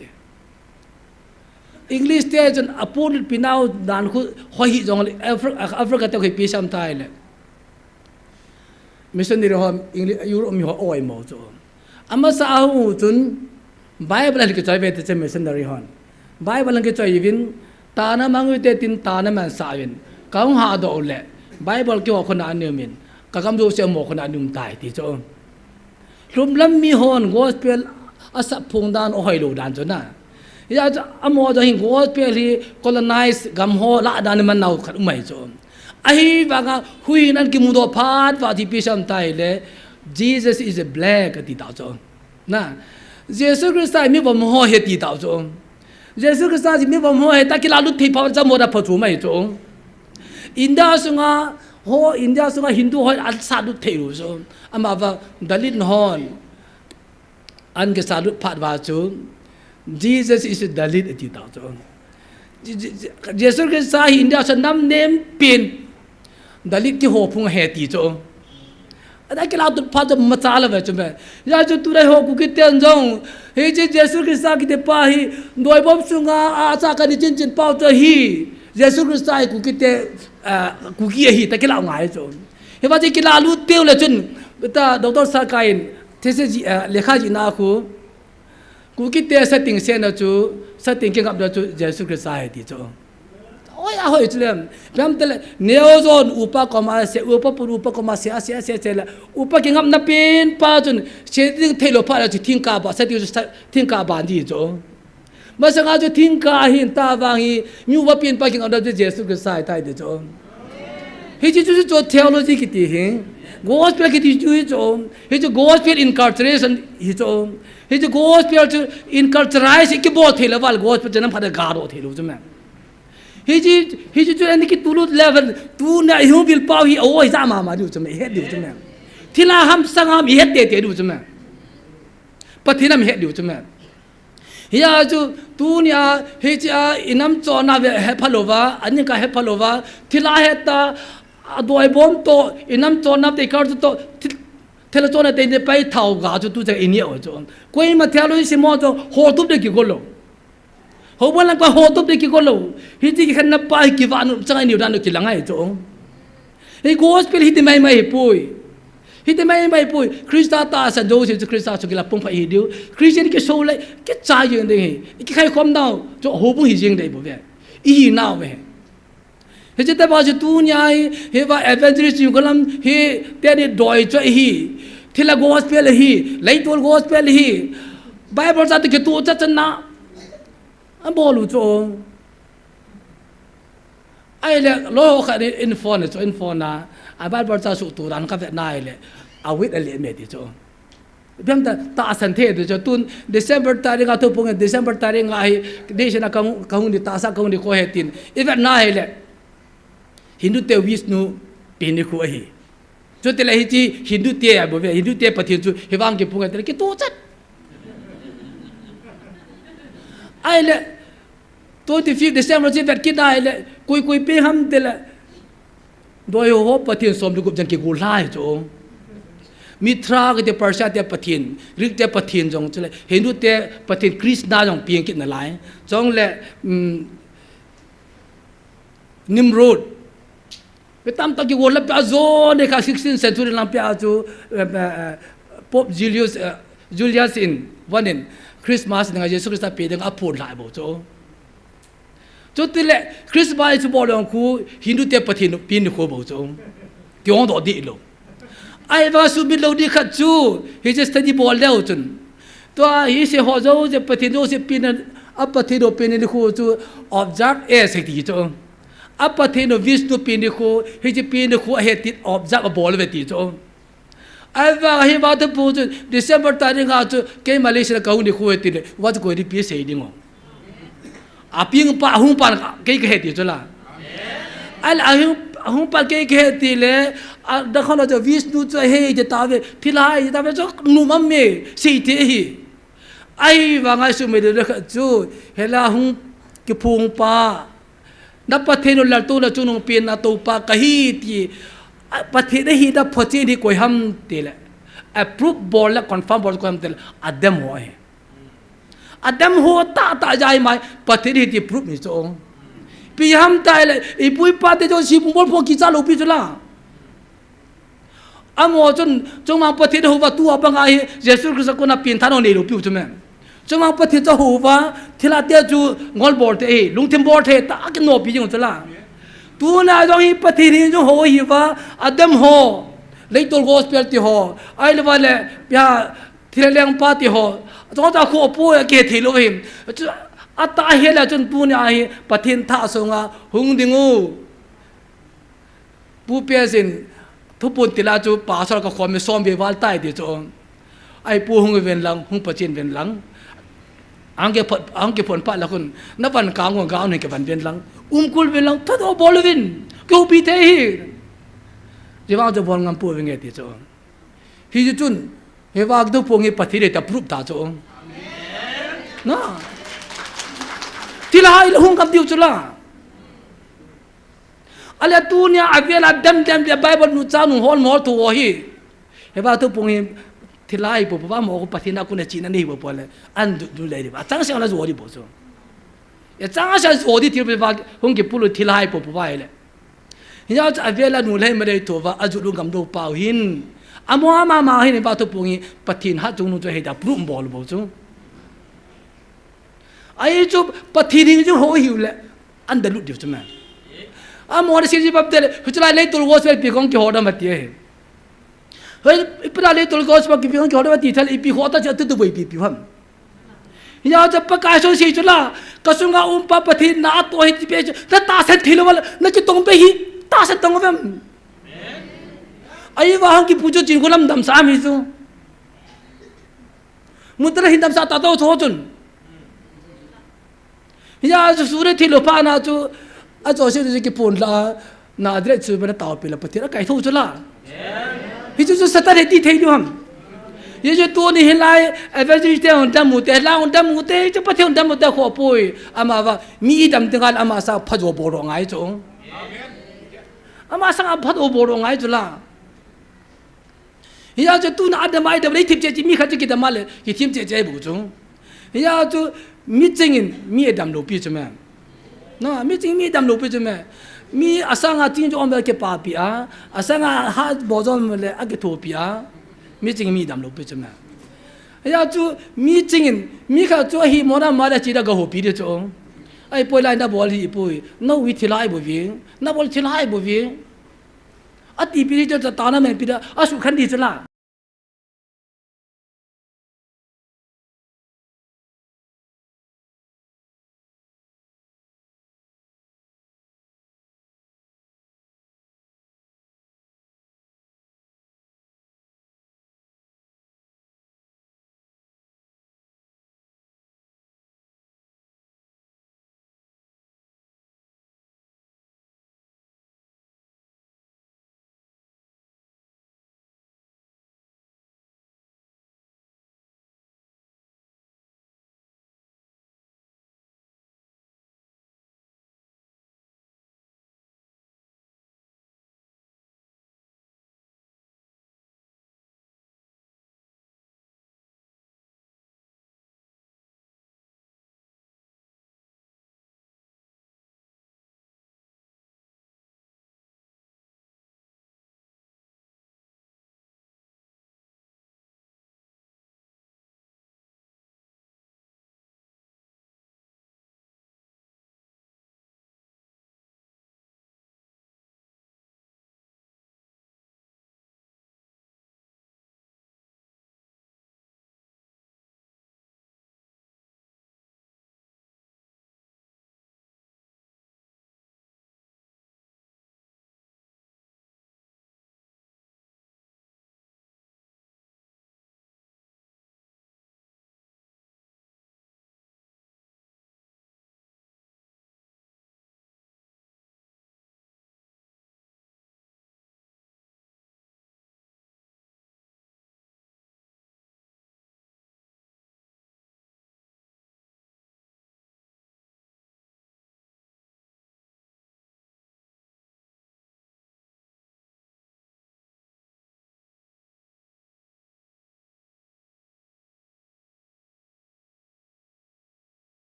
อังกฤษเตจนอพูดปีนาวด่านคู่หอยจงเลยแอฟริกาเตคุยปีชามไทยเลยมิสซินเดอร์ฮอมอังกฤษยุโรปมีหัวอ้อยหมดจ้ะอามาสาวจนไบเบิลที่ก็ใจเวทจะมิสซินเดอร์ฮอม ไบเบิลก็จะยินตานะมังวิเตตินตานะมันสาวินกำหาดอกเละไบเบิลเกี่ยวกับคนอันเนื้อมินก็กำดูเสียหมอกคนอันนุ่มตายที่จงรุมล้ำมีฮอนกอสเปลอาศัพพงดานโอไฮโลดานจนะอยากจะอโมจะหิงกอสเปลที่ colonize กำหัวละดานมันเอาขัดไม่จงไอ้บางหุยนั่นกิมุดพาดว่าที่พิชัมไตเลย Jesus is a black ที่ตาจงนะเยซูคริสต์มีบ่มหัวเหตุที่ตาจงเยซูคริสต์มีบ่มหัวเหตุตะกี้ลาลุที่พระเจ้าโมดาพระจูไม่จงอินเดียสุงาโหอินเดียสุงาฮินดูหอยอันสาดุเทรุจงอามาว่าดัลินฮอนอันก็สาดุพัดว่าจง Jesus is a dalit ที่ตาจงเยซูคริสต์อินเดียสุนำเนมเป็นดัลิที่หัวพุงเหตุจงแต่ก็เราตุพัดจะมาซาลแบบจุ่มยาจุดตัวได้หัวกุกิเตียนจงเฮ้ยเยซูคริสต์กิเตป้าฮีโดยบ่มสุงาอาซากันจินจินเป้าตัวฮีเยซูคริสต์กุกิเตกุกิฮีแต่ก็เราง่ายจงเฮ้ยว่าจะกินลาลูเตียวเลยจนแต่ดร.ซาคายน์เทศเลขาจีน่าคูกุกิเตสติงเซนจูสติงเกี่ยวกับจูเยซูคริสต์ที่จงโอ้ยเอาอีกแล้วแม้แต่เนโอโซนอุปกรณ์เสียอุปปุรุปกรณ์เสียละอุปกรณ์นับเป็นป้าจนเชื่อเทโลพาเราจะทิ้งกาบะเสียทิ้งกาบันดีจ้ะมาสังอาจะทิ้งกาหินตาบางฮีมีอุปเป็นป้ากินเอาได้เยซูคริสต์ใส่ดีจ้ะเฮ้ยจู่จู่เทโลจีกิติหิงgospelกิติจู่จ้ะเฮ้ยจู่ gospel incarceration ฮิจ้ะเฮ้ยจู่ gospel จู่ incarcerize อีกบ่เทโลวัล gospel จะนำพาดกาโรเทโลจ้ะแม่He just and ki tulut level tu na hu bil pau hi oi za ma ma du chme he du chme thila ham sangam he te du chme pathinam he du chme ya chu tu nya he cha inam chona he phalova ani ka he phalova thila he ta adoi bom to inam chona te kar to thela chona te ne pai thau ga chu tu cha ini o chon koi ma thalo si mo to ho tu de ki golo ho bolang pa ho top de ki golo hiti ki khanna pa ki wanu changai niu dan ki langai chong ei gospel hiti mai pui krista ta sa do se krista so ki la pong pha hi diu christian ki so lai ki cha yin de ki khai khom dau cho ho bu hi jing de bo ve I now ve he je ta ba je tu nyai he va evangelist yu kolam he te ni doi cho hi thila gospel hi lai tol gospel hi bible sa te ki tu cha naอันบอลูโจไอ้เล่โลกขัดอินฟอนโจอินฟอนนะไอ้บ้านบริษัทสุตุรันก็แบบนายเลยอาวิทย์อะไรเมดิโจเพียงแต่ตาสันเทศโจตุนเดซเบอร์ตาริงาทุพงเดซเบอร์ตาริงาไอ้เดชนะกังดิตาสักกังดิโคเฮตินอีแบบนายเลยฮินดูเตวิสนูเป็นนิคุไอ้โจเตเลยฮินดูเตะบ่เวฮินดูเตะปฏิจูฮิวังกิพุงเตเลยกิโตจัดไอ้เล่ตัวที่ฟิกเดซเบอร์ที่แบบกินได้เล่คุยไปห้ามเตละโดยหัวปฏิญสมดุกุบจังกิกูไล่จงมิตราก็จะประชาเตปฏิญริกเตปฏิญจงจะเลยเห็นดูเตปฏิญคริสต์นาจงเพียงกินอะไรจงเล่นิมรูดไปตามตะกี้วัวลับอาโซในข้า16th centuryลับไปอาโซป๊อปจูเลียสอินวันนึงคริสต์มาสเนี่ยเยซูคริสต์เป็นอย่างอัปโปหลายบ่โจจุดที่แหละคริสต์มาสบอกเรื่องคู่ฮินดูเตปฏิญปีนคู่บ่โจที่ห้องต่อดีโลไอ้ว่าสุบิโลดีขัดจูเฮจะสตัดดี้บอลแล้วจนตัวเฮจะหัวโจจะปฏิญโจจะปีนอัปปฏิญโจปีนคู่จู object สักทีโจอัปปฏิญโจวิสตุปีนคู่เฮจะปีนคู่เฮติด object บอลเวทีโจไอ้ว่าเฮว่าจะพูดเดซเบอร์ตาริงาจูเกมมาเลเซียเขาเนี่ยคุยติดว่าจะคุยที่พีเอสเอดิ้งอ๋อพิงปะหุ่นปานเกี่ยเหตุจุล่ะไอ้หุ่นปานเกี่ยเหตุเลยดังนั้นเราจะวิสนุจะเฮจะตาเวทิลายจะตาเวจะนุ่มเมย์สิ่งที่ไอ้ว่าไงสุดไม่ได้เลยจูเฮล่าหุ่นกิพุงปานับประเทศนู้นละตัวละจูนงเปลี่ยนตัวปากะฮีที่ประเทศนี้ดับพอจีนี่คุยห้ามเตละapprove บอลและ confirm บอลคุยห้ามเตละอัดเดมหัวอัดเดมหัวตาใจไหมประเทศนี้ที่ approve นี่จงปีห้ามตายเลยอีปุ้ยป้าเตจงชีบุบอลพวกกิจการลูกพี่จุล่ะอามัวจนมาประเทศหัวตัวบังไงเยซูคริสต์คนน่ะเปลี่ยนท่านองค์ในลูกพี่จุ่ม จังหวะปฏิจจหูวะทีละเดียจูงอลบอร์เตลุงเทมบอร์เตตากันโนปีจงจะละตัวน่าจงฮีปฏิริจงโหฮีวะอดัมโหเลยตัวกอสเปลติโหไอ้เลวะเลยยาทีละเลี้ยงปาติโหจงตาคู่ปูเกติโลหิมอัตตาเฮละจนปูเนี่ยไอ้ปฏินท่าสงะหุงดิงูปูเปียสินทุบปุ่นติลาจูป่าสระก็ความมีซ้อมเบวัลใต้ดิจงไอ้ปูหุงเวียนหลังหุงปะจินเวียนหลังอังเก็บผลปัดละคุณนับวันกลางวันกลางนี่เก็บวันเวียนหลังกุลเวียนหลังทัดเอาบอลวินกูปีเตฮีจะว่าจะบอลงามปูเป็นไงดิจงฮิจุนเฮว่าดูพวกนี้ปฏิเดตปรุบตาจงนะที่ละให้หุงกับดิวจุละอะไรตัวเนี่ยอาเวลาเดิมเดี๋ยวไบเบิลนุจานุฮอลมอตัวฮีเฮว่าตัวพวกนี้ที่ไล่ปุ๊บว่าหมอก็ปฏินักคนในจีนนี่ปุ๊บเลยอันดูเลยดิบ้าจังเสียงอะไรจะวอดีปุ๊บจ้ะจังเสียงวอดีที่ปุ๊บว่าคงเก็บปุ๊บที่ไล่ปุ๊บว่าเลยเฮียจะอาเวลาหนูเลยไม่ได้ตัวว่าอาจุลุงกำดูเปล่าหินอามัวมาหินบ้าตัวพวกนี้ปฏินักจงนู้จะให้ดับรุ่มบอลปุ๊บจ้ะไอ้จุบปฏิริจงหัวหิวเลยอันเดลุดเดียวจ้ะแม่อามัวได้สิ่งที่แบบเดลหุ่นจะไล่ตัวกอสเปลปีกงที่หัวดำมาตีเฮ้ยอีปลาเล่ตัวกอสปากิพิงเขาได้ว่าตีทะเลอีปีหัวตาจะตื่นตัวไปปีพัมยาวจะประกาศส่งสิ่งจุลากระสุนกอุ้มปะปะทีน่าตัวหิตเปียจะตาเส้นทีละวันนั่นจะตรงไปหิตาเส้นตรงไปไอ้ว่าหังกิพูดจริงคนลำดำสามีซูมุตระหินดำสาตาโตโทจุนยาวจะสุริทีละพานาจูอาจจะเชื่อจะกิพูนละนาเดรซูเป็นตาปีละปะทีละไก่ทูจุละฮิจูสตาร์เดตีเทยูฮัมยิ่งจะตัวนี้เห็นไรเอเวอร์จิเตอร์หุ่นดำมุเตล่าหุ่นดำมุเตจะปะเที่หุ่นดำมุเตขวบปุยอามาว่ามีดำตึงกันอามาสักพัดโอบโรง่ายจงอามาสักพัดโอบโรง่ายจุละยิ่งจะตัวนั้นดำไม่ดำเลยทิพย์เจจิมีขัดจิตดำมาเลยที่ทิพย์เจจิบุจงยิ่งจะมีจริงมีดำลูปีจงมั้ยนะมีจริงมีดำลูปีจงมั้ยมีอาศังอาจริงจงอมเบลเก็บปาปีอาอาศังอาฮัดบอจอมเลยอาเกโทปีอามีจริงมีดำลูปีจงมั้ยยาจูมีจริงมีข้าจูฮีมอนามาได้จีดากะโหปีเดจงไอ้ปอยไลน์น่ะบอลฮีปอยน้วิทิลายบ่วิน่ะบอลทิลายบ่วิอติปีจะตานะแม่ปีดาอาสุขันดีจละ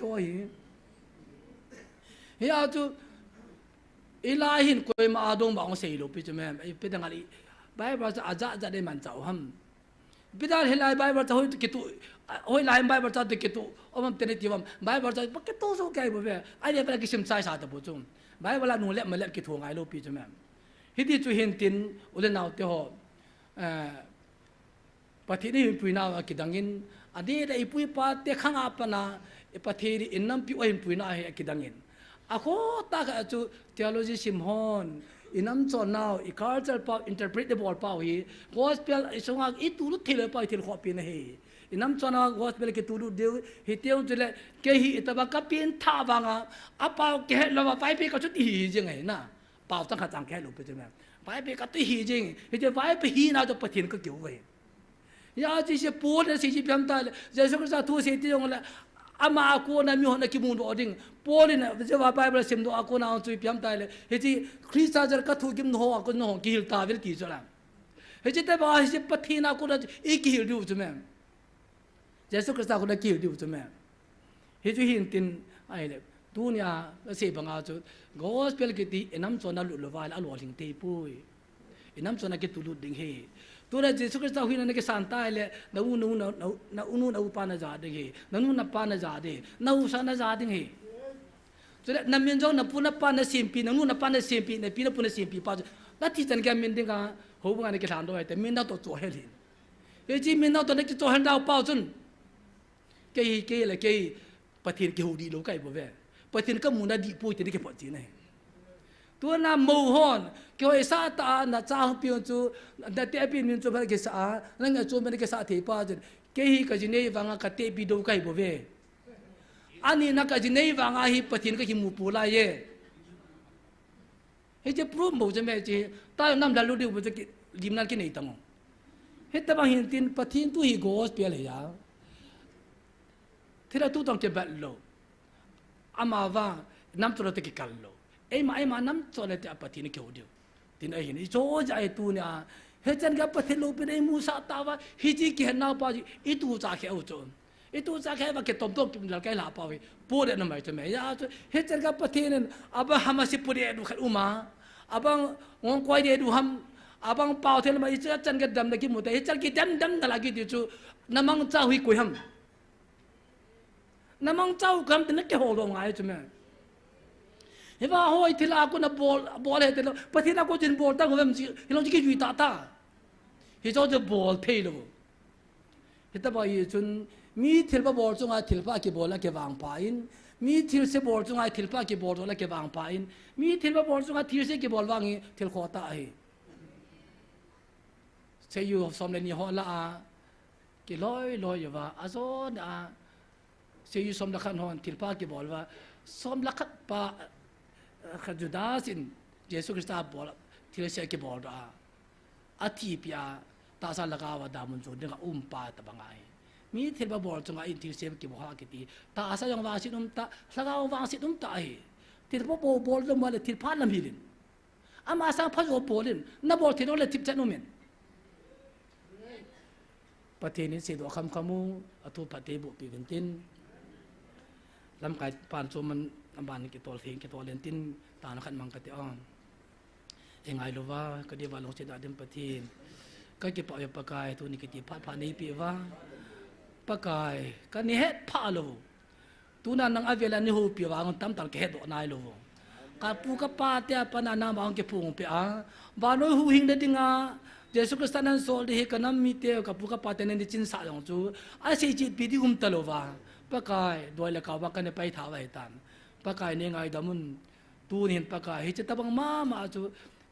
จอยเฮียจูอีลาหินกวยมาดงบางเสียลูปีจมั้ยไอ้เป็นยังไงไบเบิลจะอาจจะได้มันเจ้าฮัมบิดาเฮลไบเบิลจะหุ่นกิตุ โอ้ยลายใบบอลจ้าติกิตุอมันเตนิติวมใบบอลจ้าปักกิตุสุกไก่บ่เว้ไอเดียเป็นกิชิมใจสาตบุจุมใบบอลนูเล็บมาเล็บกิทวงไอโลปีจุแม่ฮิติจุเห็นตินอุเลนาวเตหอปฏินี่ปุยนาวกิดังอินอันนี้ได้ปุยปาเตขังอาปนาปฏินี่อินน้ำปิวอินปุยนาให้กิดังอินอะโคตากะจุเทโลจีซิมฮอนอิน้ำจอนนาวอีคาร์เจอร์ปาอินเตอร์พรีตบอลปาฮีกอสเปลสงากอีตูรุเทเลปาอิเทลขอปีนะเฮอิน้ำจอนนาวกอสเปลกิตูรุเดียวฮิเตียวจุเลเกฮีอิตาบักปีนท่าบางอ่ะเปล่าเกลว่าไปเปก็ชุดฮีจริงไงนะเปล่าตั้งขัดจังแค่หลุดไปใช่ไหมไปเปก็ตุฮีจริงฮิจะไปไปฮีน่าจะปะทินก็เกี่ยวไว้ยาจีเสปูนสิจิพิมตายเลยเจสุกษาทูเสียที่ตรงนั้นอามาอากูนะมีหัวนักกิมุนอดิ้งปูนเนี่ยจะว่าไปเสมตัวอากูนะจุยพิมตายเลยเฮจิคริสต์จะกัทุกิมโนอากูโนกิลตาเวลตีจวนเฮจิแต่ว่าเฮจิปะทินอากูนะอีกิลดูจุแม่เจสุกษากูนะกิลดูจุแม่เฮจิหินตินไอเลยดูเนี่ยเสียบังอาจุกอสเปลกิตีน้ำจวนนั่นหลุดละวายแล้วหลวงถึงเตยปุยน้ำจวนนั่นกิตุลุดดิ่งเฮตัวนั้นเจสุกษาหินนั่นก็สันตายเลยนาอูนาปานาจาดิ่งเฮนาอูนาปานาจาดิ่งนาอูสานาจาดิ่งเฮตัวนั้นน้ำมินจงนาปูนาปานาสิมปีนาอูนาปานาสิมปีนาปีนาปูนาสิมปีป้าจุนั่นที่จันแกมินดิ่งกันหัวบุกันนี่ก็ทานด้วยแต่มินดาวตัวโจเฮลินเฮจิมินดาวตัวนี้ก็โจเฮลดาวป้าจุนเกยเลยเกยปะทินเกหูดีโลกไอ้บ่เว้ปะทินก็มูนาดีปุยที่นี่ก็พอจีนี่ตัวน้ำมูฮอนเกี่ยวกับสาตาหน้าจ้าพิจจูแต่เตปินมินจูมันก็สานั่งจูมันก็สาที่ป้าจุเกี่ยกับจีนี่ฟังกับเตปิดูใครบ่เว้อันนี้นักจีนี่ฟังอาฮิปะทินก็หิมูปูลายเย่เฮ้ยจะพรุ่งบ่จะแม่จีตายน้ำดัลลูดิวบ่จะลิมนันกินไอ้ตังเฮ้ยแต่บางเห็นตินปะทินตัวฮิโกสเปียเลยยาที่เราตู้ต้องเจ็บแบบโลอามาว่าน้ำตัวเราตะกี้กันโลไอ้มาน้ำตัวเราจะปะทินเกี่ยวเดียวทินไอ้เห็นไอ้โจจะไอ้ตัวเนี่ยเฮ้ยจันกับปะทินโลเป็นไอ้มูซาตาว่าฮิจิกิเห็นน้าป้าจีไอ้ตัวจะแค่เอาโจนไอ้ตัวจะแค่ว่าแค่ต้มกินแล้วแค่ลาป้าวิปูเด็ดน้ำมันจะไม่ยาตัวเฮ้ยจันกับปะทินนั้นอาบังฮามาสิปูเด็ดดูขัดอุมาอาบังงงควายเด็ดดูฮัมอาบังเป่าเทลมาไอ้จันกับดำตะกี้หมดแต่ไอ้จันกับดำแต่ละกี้ดิจูน้ำมันเจ้าหุยกุยฮัมน้ำมันเจ้าคำแต่นักเกี่ยวกับงานใช่ไหมเห็นว่าโอ้ยที่เราคนน่ะบอลเหตุเราประเทศเราคนจีนบอลตั้งหัวมันสิเราจะกินจุยตาเห็นเจ้าจะบอลเพย์เลยเห็นแต่ว่าจนมีที่เราบอลจงไอ้ที่เราเก็บบอลแล้วเก็บวางไปมีที่เราบอลจงไอ้ที่เราเก็บบอลแล้วเก็บวางไปมีที่เราบอลจงไอ้ที่เราเก็บบอลวางที่เราขอตาเสียอยู่สมเลนี่หัวละกี่ร้อยอยู่ว่าอาโซนเสียสมลักขันหอนทิลปากีบอลว่าสมลักขันปาขจุดาสินเยซูคริสต์บอลทิลเสียกีบอลอาทิพยาตาสันลักาวดามุนจุดเรื่องปาตะบังไงมีทิลปาบอลจงไอ้ทิลเสียกีบอลกิตีตาสันยังวางสิตาลักาววางสิตาทิลปาบอลจงมาเลยทิลปาลำฮิลินอามาสังพัดบอลลินนับบอลทิลเลยทิพย์เจนุมินประเทศนี้เสียดอกคำมูอตุปฏิบุปีเป็นตินลำไก่ปานโจมันลำบานกิตัวเทียงกิตัวเลนตินตาหนักขันมังกติอ้อมเองไงรู้ว่าก็ดีว่าลงเสียดายเดิมประเทศก็เก็บปล่อยปากกายตัวนี้กิติพัดผ่านนี้ปีว่าปากกายก็นี่เฮ็ดผ้าลูตัวนั้นนังอเวลานี่หูปีว่ามันตั้มตันเฮ็ดดอกนายลูกับปูกับป้าเตียปนานาบางเก็บพุงปีบ้านน้อยหูหิงเด็ดงาเยซูคริสต์นั้นสอนที่กันน้ำมีเตียกับปูกับป้าเตียนในจินสายของจูไอ้สิ่งจิตปีที่ตลอดว่าปากกายโดยละเขาว่ากันไปท้าวไอ้ตันปากกายเนี่ยไงดามุนตูนี่ปากกายเฮจิตบังมาจู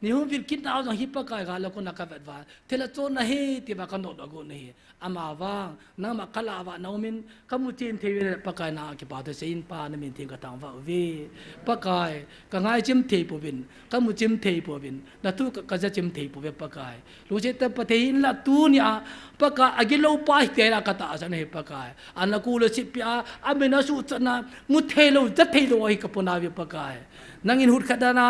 นี่หุ่นฟิลคิดเอาจังฮิปปากกายกันแล้วคนนักแบบว่าเทเลโซนนะเฮที่ปากกันโดดกูนี่อามาว่างน้ำมาคลาวะน้ามินขมุจินเทวีปากกายนาคิปาเตเซนปานะมินเทกตังว่าวีปากกายก็ง่ายจิมเทปูบินขมุจิมเทปูบินนั่นทุกก็จะจิมเทปูบินปากกายรู้จักแต่ประเทศละตูนี่ปากกายอากิโลปายเตระกตาสันเฮปากกายอันนักูเลสิปีอาเมนาสุตนะมุเทโลจัตเทโลไอ้กับปนาวิปากกายนั่งอินหุดขดานา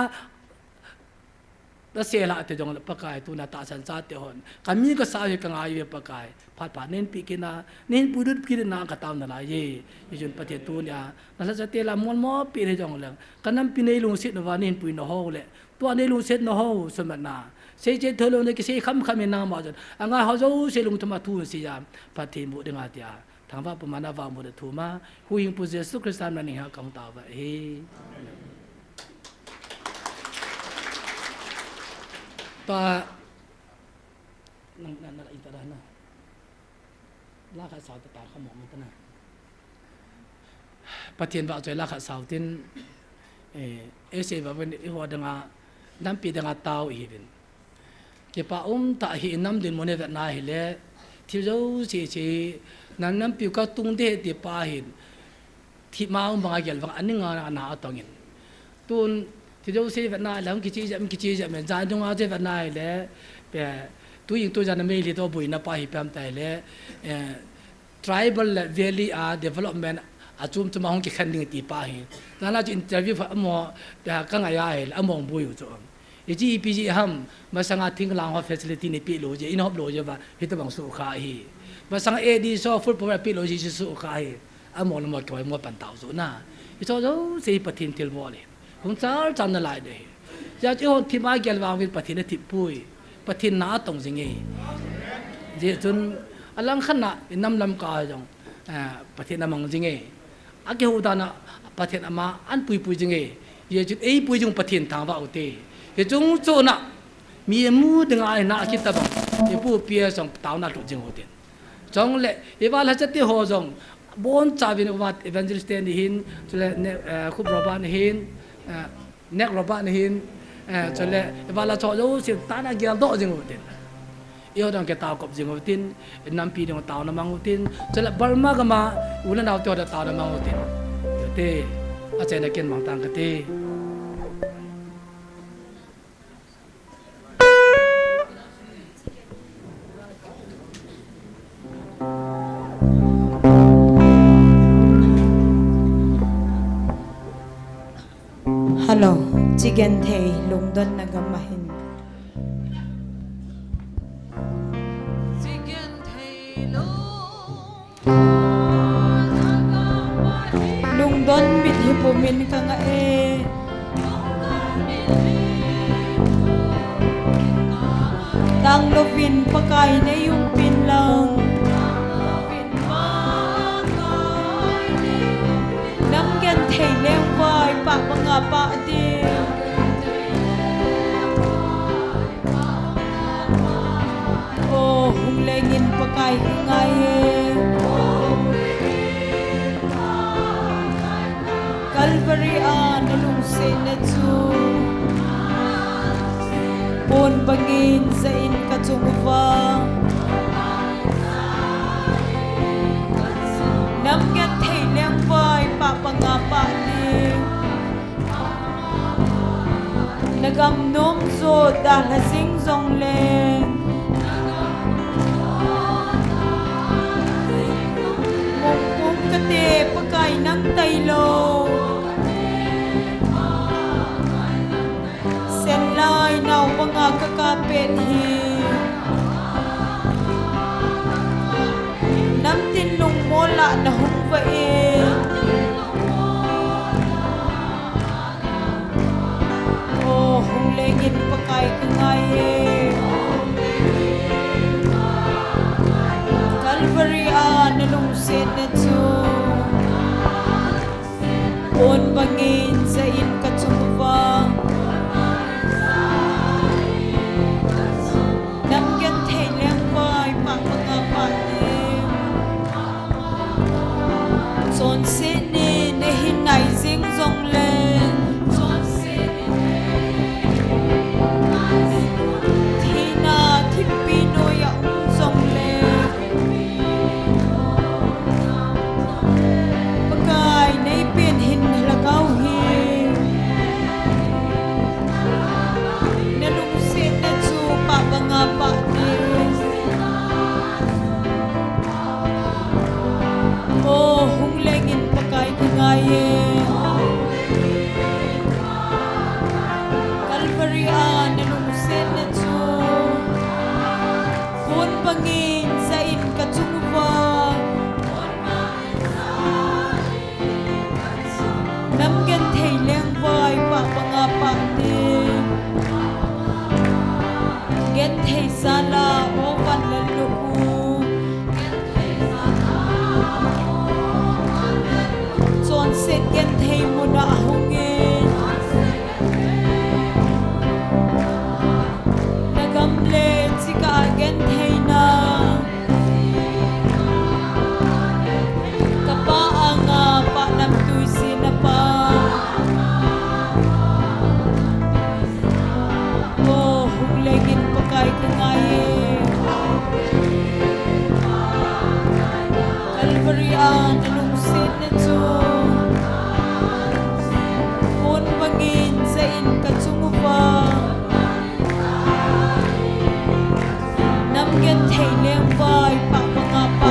แล้วเสียละแต่จงปากกายตัวนาตาสันซาเตหอนคำนี้ก็สาวกับอายุปากกายผ่านเน้นปีกินาเน้นปุดุปีกินากระตามนั่นละเย่ยจนประเทศตัวเนี่ยนั่นจะเตละมอลมอปีในจงเลยกันนั้นปีในลุงเสด็จว่าเน้นปุยนอฮอเลยตัวในลุงเสด็จนอฮอสมัยนาเสียเจเธอลงในกิเสคำเนามาจนอ่างเขาจะเสียลุงธรรมทูนเสียประเทศบุตรงาเตีย ทางว่าประมาณว่าหมดถูมาหูยิงปุเจสุคริสต์นั่นเองฮะกองตาวะเฮตัวนั่นอินตานะลากสาวตาขมองมันตนะประเทศว่าจะลากสาวที่เอเชียว่าเป็นหัวดังน้ำปีดังเตาอีเป็นเก็บป้าตาหินน้ำดินมันเนี่ยนายเลยที่เราเฉยน้ำปีก็ตุ้งเดะที่ป้าหินที่มาบางอย่างบางอันนึงนาตองเงินตุนที่เราเสียนายแล้วมันกิจจะเหมือนจานตรงอาเสียนายเลยแต่ตัวยิงตัวจานไม่ลีตัวบุยนับป้าหินแปมแต่เลยtribal valley development อาจุมจะมาห้องกิจการหนึ่งตีป้าหินแล้วเราจะอินเตอร์วิวพระมอแต่ก็ง่ายๆแล้วมองบุยอยู่จอมEGPG ham masanga thinglang ho facility ni pi lo je in hop lo je ba hitawang su kha hi masanga AD so full power pi lo ji su kha hi amol mo ko mo pan taw so na ito zo sei pathin til bo le hung char chan na lai de ya ji hon thima gel wang wil pathin ti pui pathin na tong jing e je chun alang khana nam lam ka jong pathin namang jing e age hu da na pathin ama an pui jing e ye chu ei pui jung pathin thang ba u te cái chúng chỗ nọ miền mu đừng ai nọ khi ta bằng cái bu bia xong tao nọ tụ chừng hồ tiền trong lệ cái ba là chất tiêu hồ xong bốn cha viên vật evangelist đi hin cho lệ khúc roban hin neck roban hin cho lệ cái ba là cho dấu sự ta đã kia độ chừng hồ tiền yêu đang cái tao cọp chừng hồ tiền năm pi đang tao nó mang hồ tiền cho lệ Burma cái mà ulan nào tiêu đã tao nó mang hồ tiền thế ở trên này kiên mang tăng cái thế Hello, chicken thầy lung don nagamahin. Chicken thầy lung don bit hipumin ka nga eh. Tang lovin pakay na yung pinlang. Nangyan thầy leng vai pa mga pa di. Oh, hung lengin pakay ngay. Calvary nalung senetsu. Pon bangin sa in katsumuva. Nangyan thầy leng vai pa mga pa di. Nagam nom zo dal hasing zong leng. Mong kung kate pagkay ng taylo. Senlay naw mga kakapit hi. Nam tinlong mola na hungvain. Oh, hung lengin pakay kangay. Calvary nalung senetsu. On bangin sa in katsumuva. Namgyan thay leng vai pa mga patim. Son sini nehinay zing zong len. Son sini Tina tipino ya zong len. Pagkay na ipinhin halagaw hin. Maria nung sin na to un bangin sa in katsungupa namgen thei lem vai pa mga pa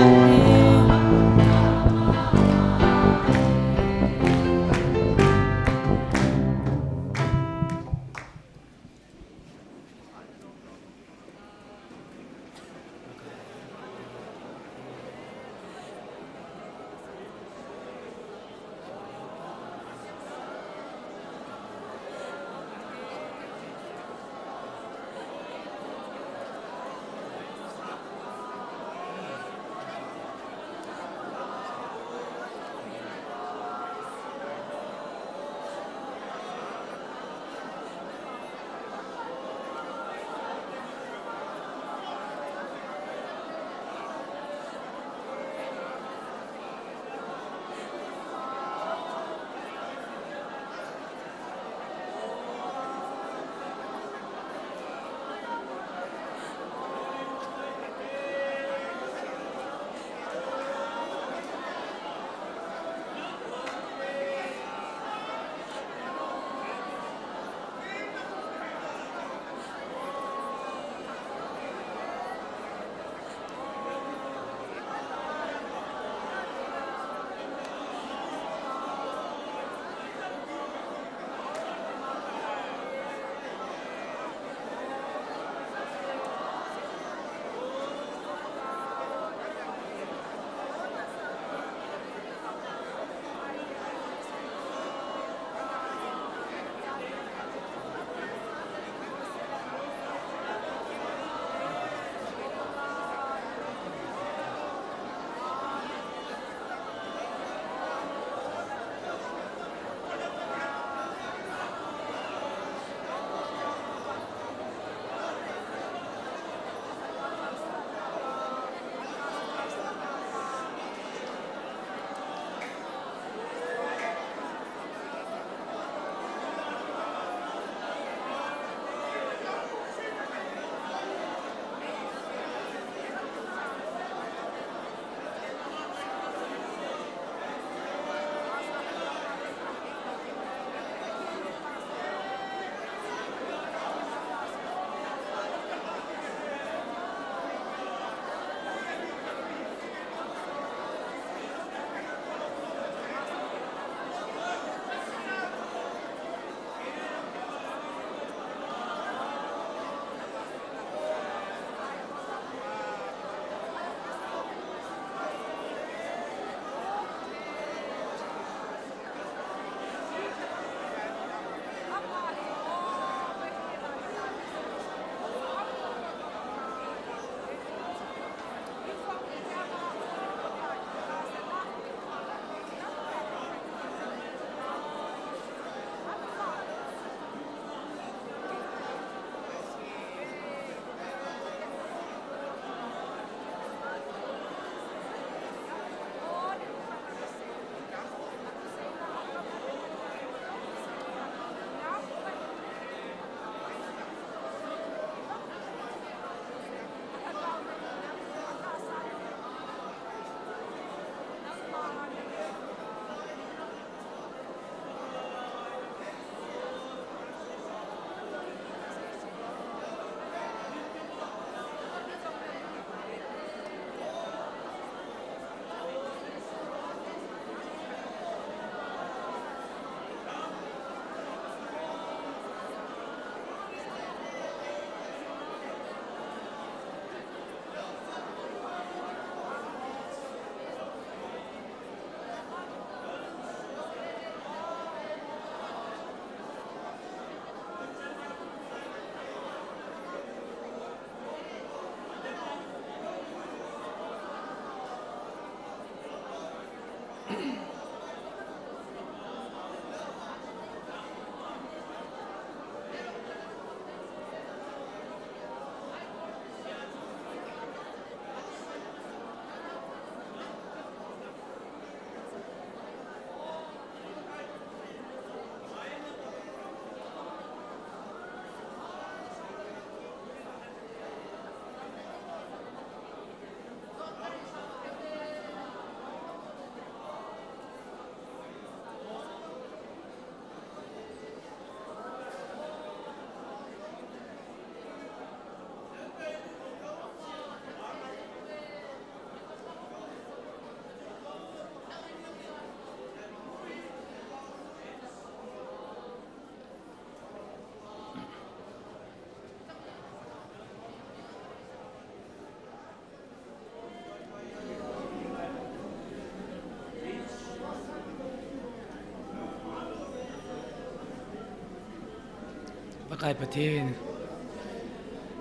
pakai patin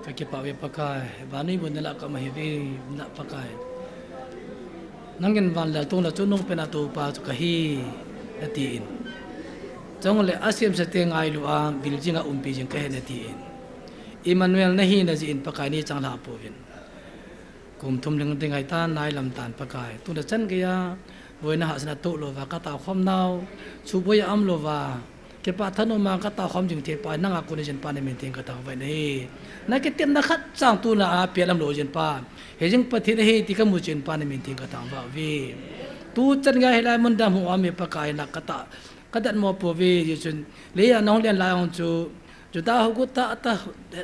kaki pawe pakai bani bun la ka mahivi na pakai nangin van la tu na chunung pena tu pa ka hi atiin chong le asiam sa te ngai lu a biljinga umpi jing ka hen atiin Emmanuel na hi na jin pakai ni chang la povin kum thum ling dingai ta nai lam tan pakai tu na chan ge ya boina ha sana to lo wa ka ta khom nau chu boy am lo wa ke pa thano ma ka ta khom jing te pa na nga ko ne jen pa ne men ting ka ta wa nei na ke tem na khat chang tu na a pe lam lo jen pa he jing pa thi he ti ka mu jen pa ne men ting ka ta wa we tu chan ga he lai mun dam hu ame pakai na ka ta ka dat mo po we yu chun le ya nong len la ong chu ta hu ku ta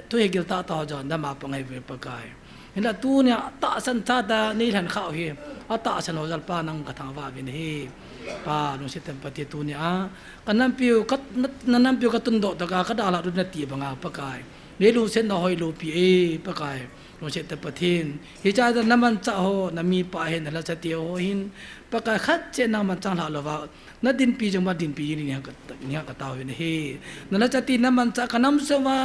tu he gil ta ja na ma pa ngai we pakai hela tu nya ta san cha da ni han khao hi ata san ho jal pa nang ka thang wa bin hi pa no se tem pati tu nya kanam piu kat nanam piu katun do ta ka da la ru na ti banga pakai ne lu sen no hoi lu pi e pakai no se tem patin hi cha da naman cha ho na mi pa hen la cha ti ho hin pakai khat che na man chang la lo wa na din pi jong ma din pi ni ka ta wi hi na la cha ti naman cha kanam so wa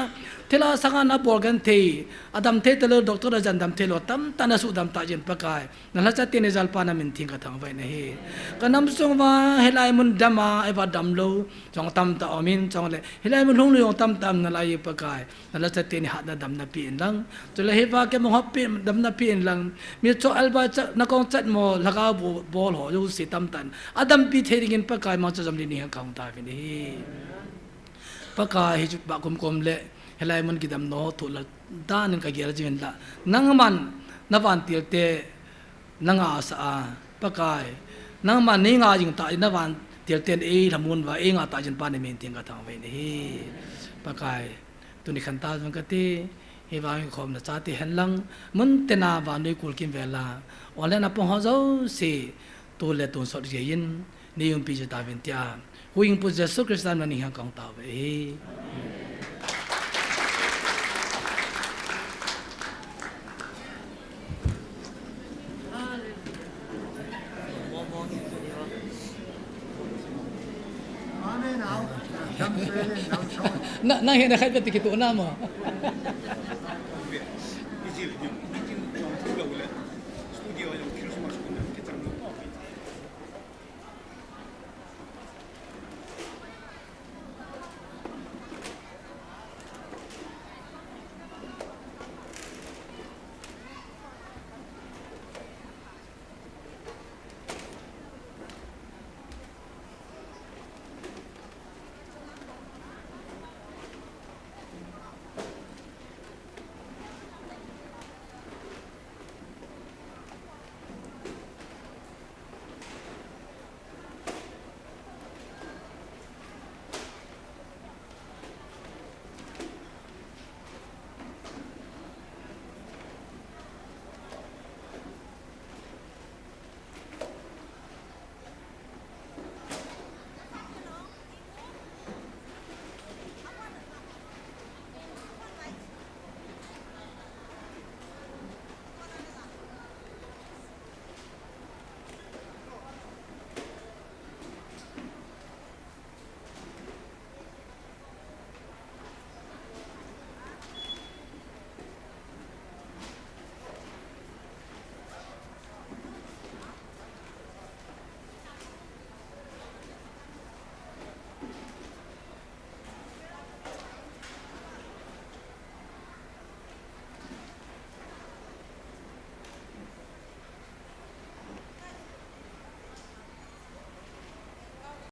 thela sanga na bol gan the adam the telo doctor jan dam thelo tam tana su dam ta jen pakai na la cha ti ne jal pa na min thing ka thang vai na hi kanam song wa helai mun dama e ba dam lo jong tam ta amin jong le helai mun long lo tam tam na lai pakai na la cha ti ni ha na dam na pi lang to le he ba ke mo happy dam na pi lang mi cho alba cha na kong chat mo laga bol ho ju si tam tan adam pi the ringin pakai ma cha jam ni ha kaung ta vi ni pakai hi ju ba kum le helai mun gidam no to la dan ka gel jin la nang man na van til te nang a sa pakai nang man ni nga jing ta na van til ten e lamun wa e nga ta jin pa ne men ting ka thang ve ni pakai tu ni khan ta jong ka ti he wa khom na cha ti hen lang mun te na wa noi kul kim ve la ole na pong ho zo si tu le tu so je yin ni yum pi je ta vin tia hu ing pu je su kristan na ni ha kang ta ve na he na khai pe ti ki tu na mo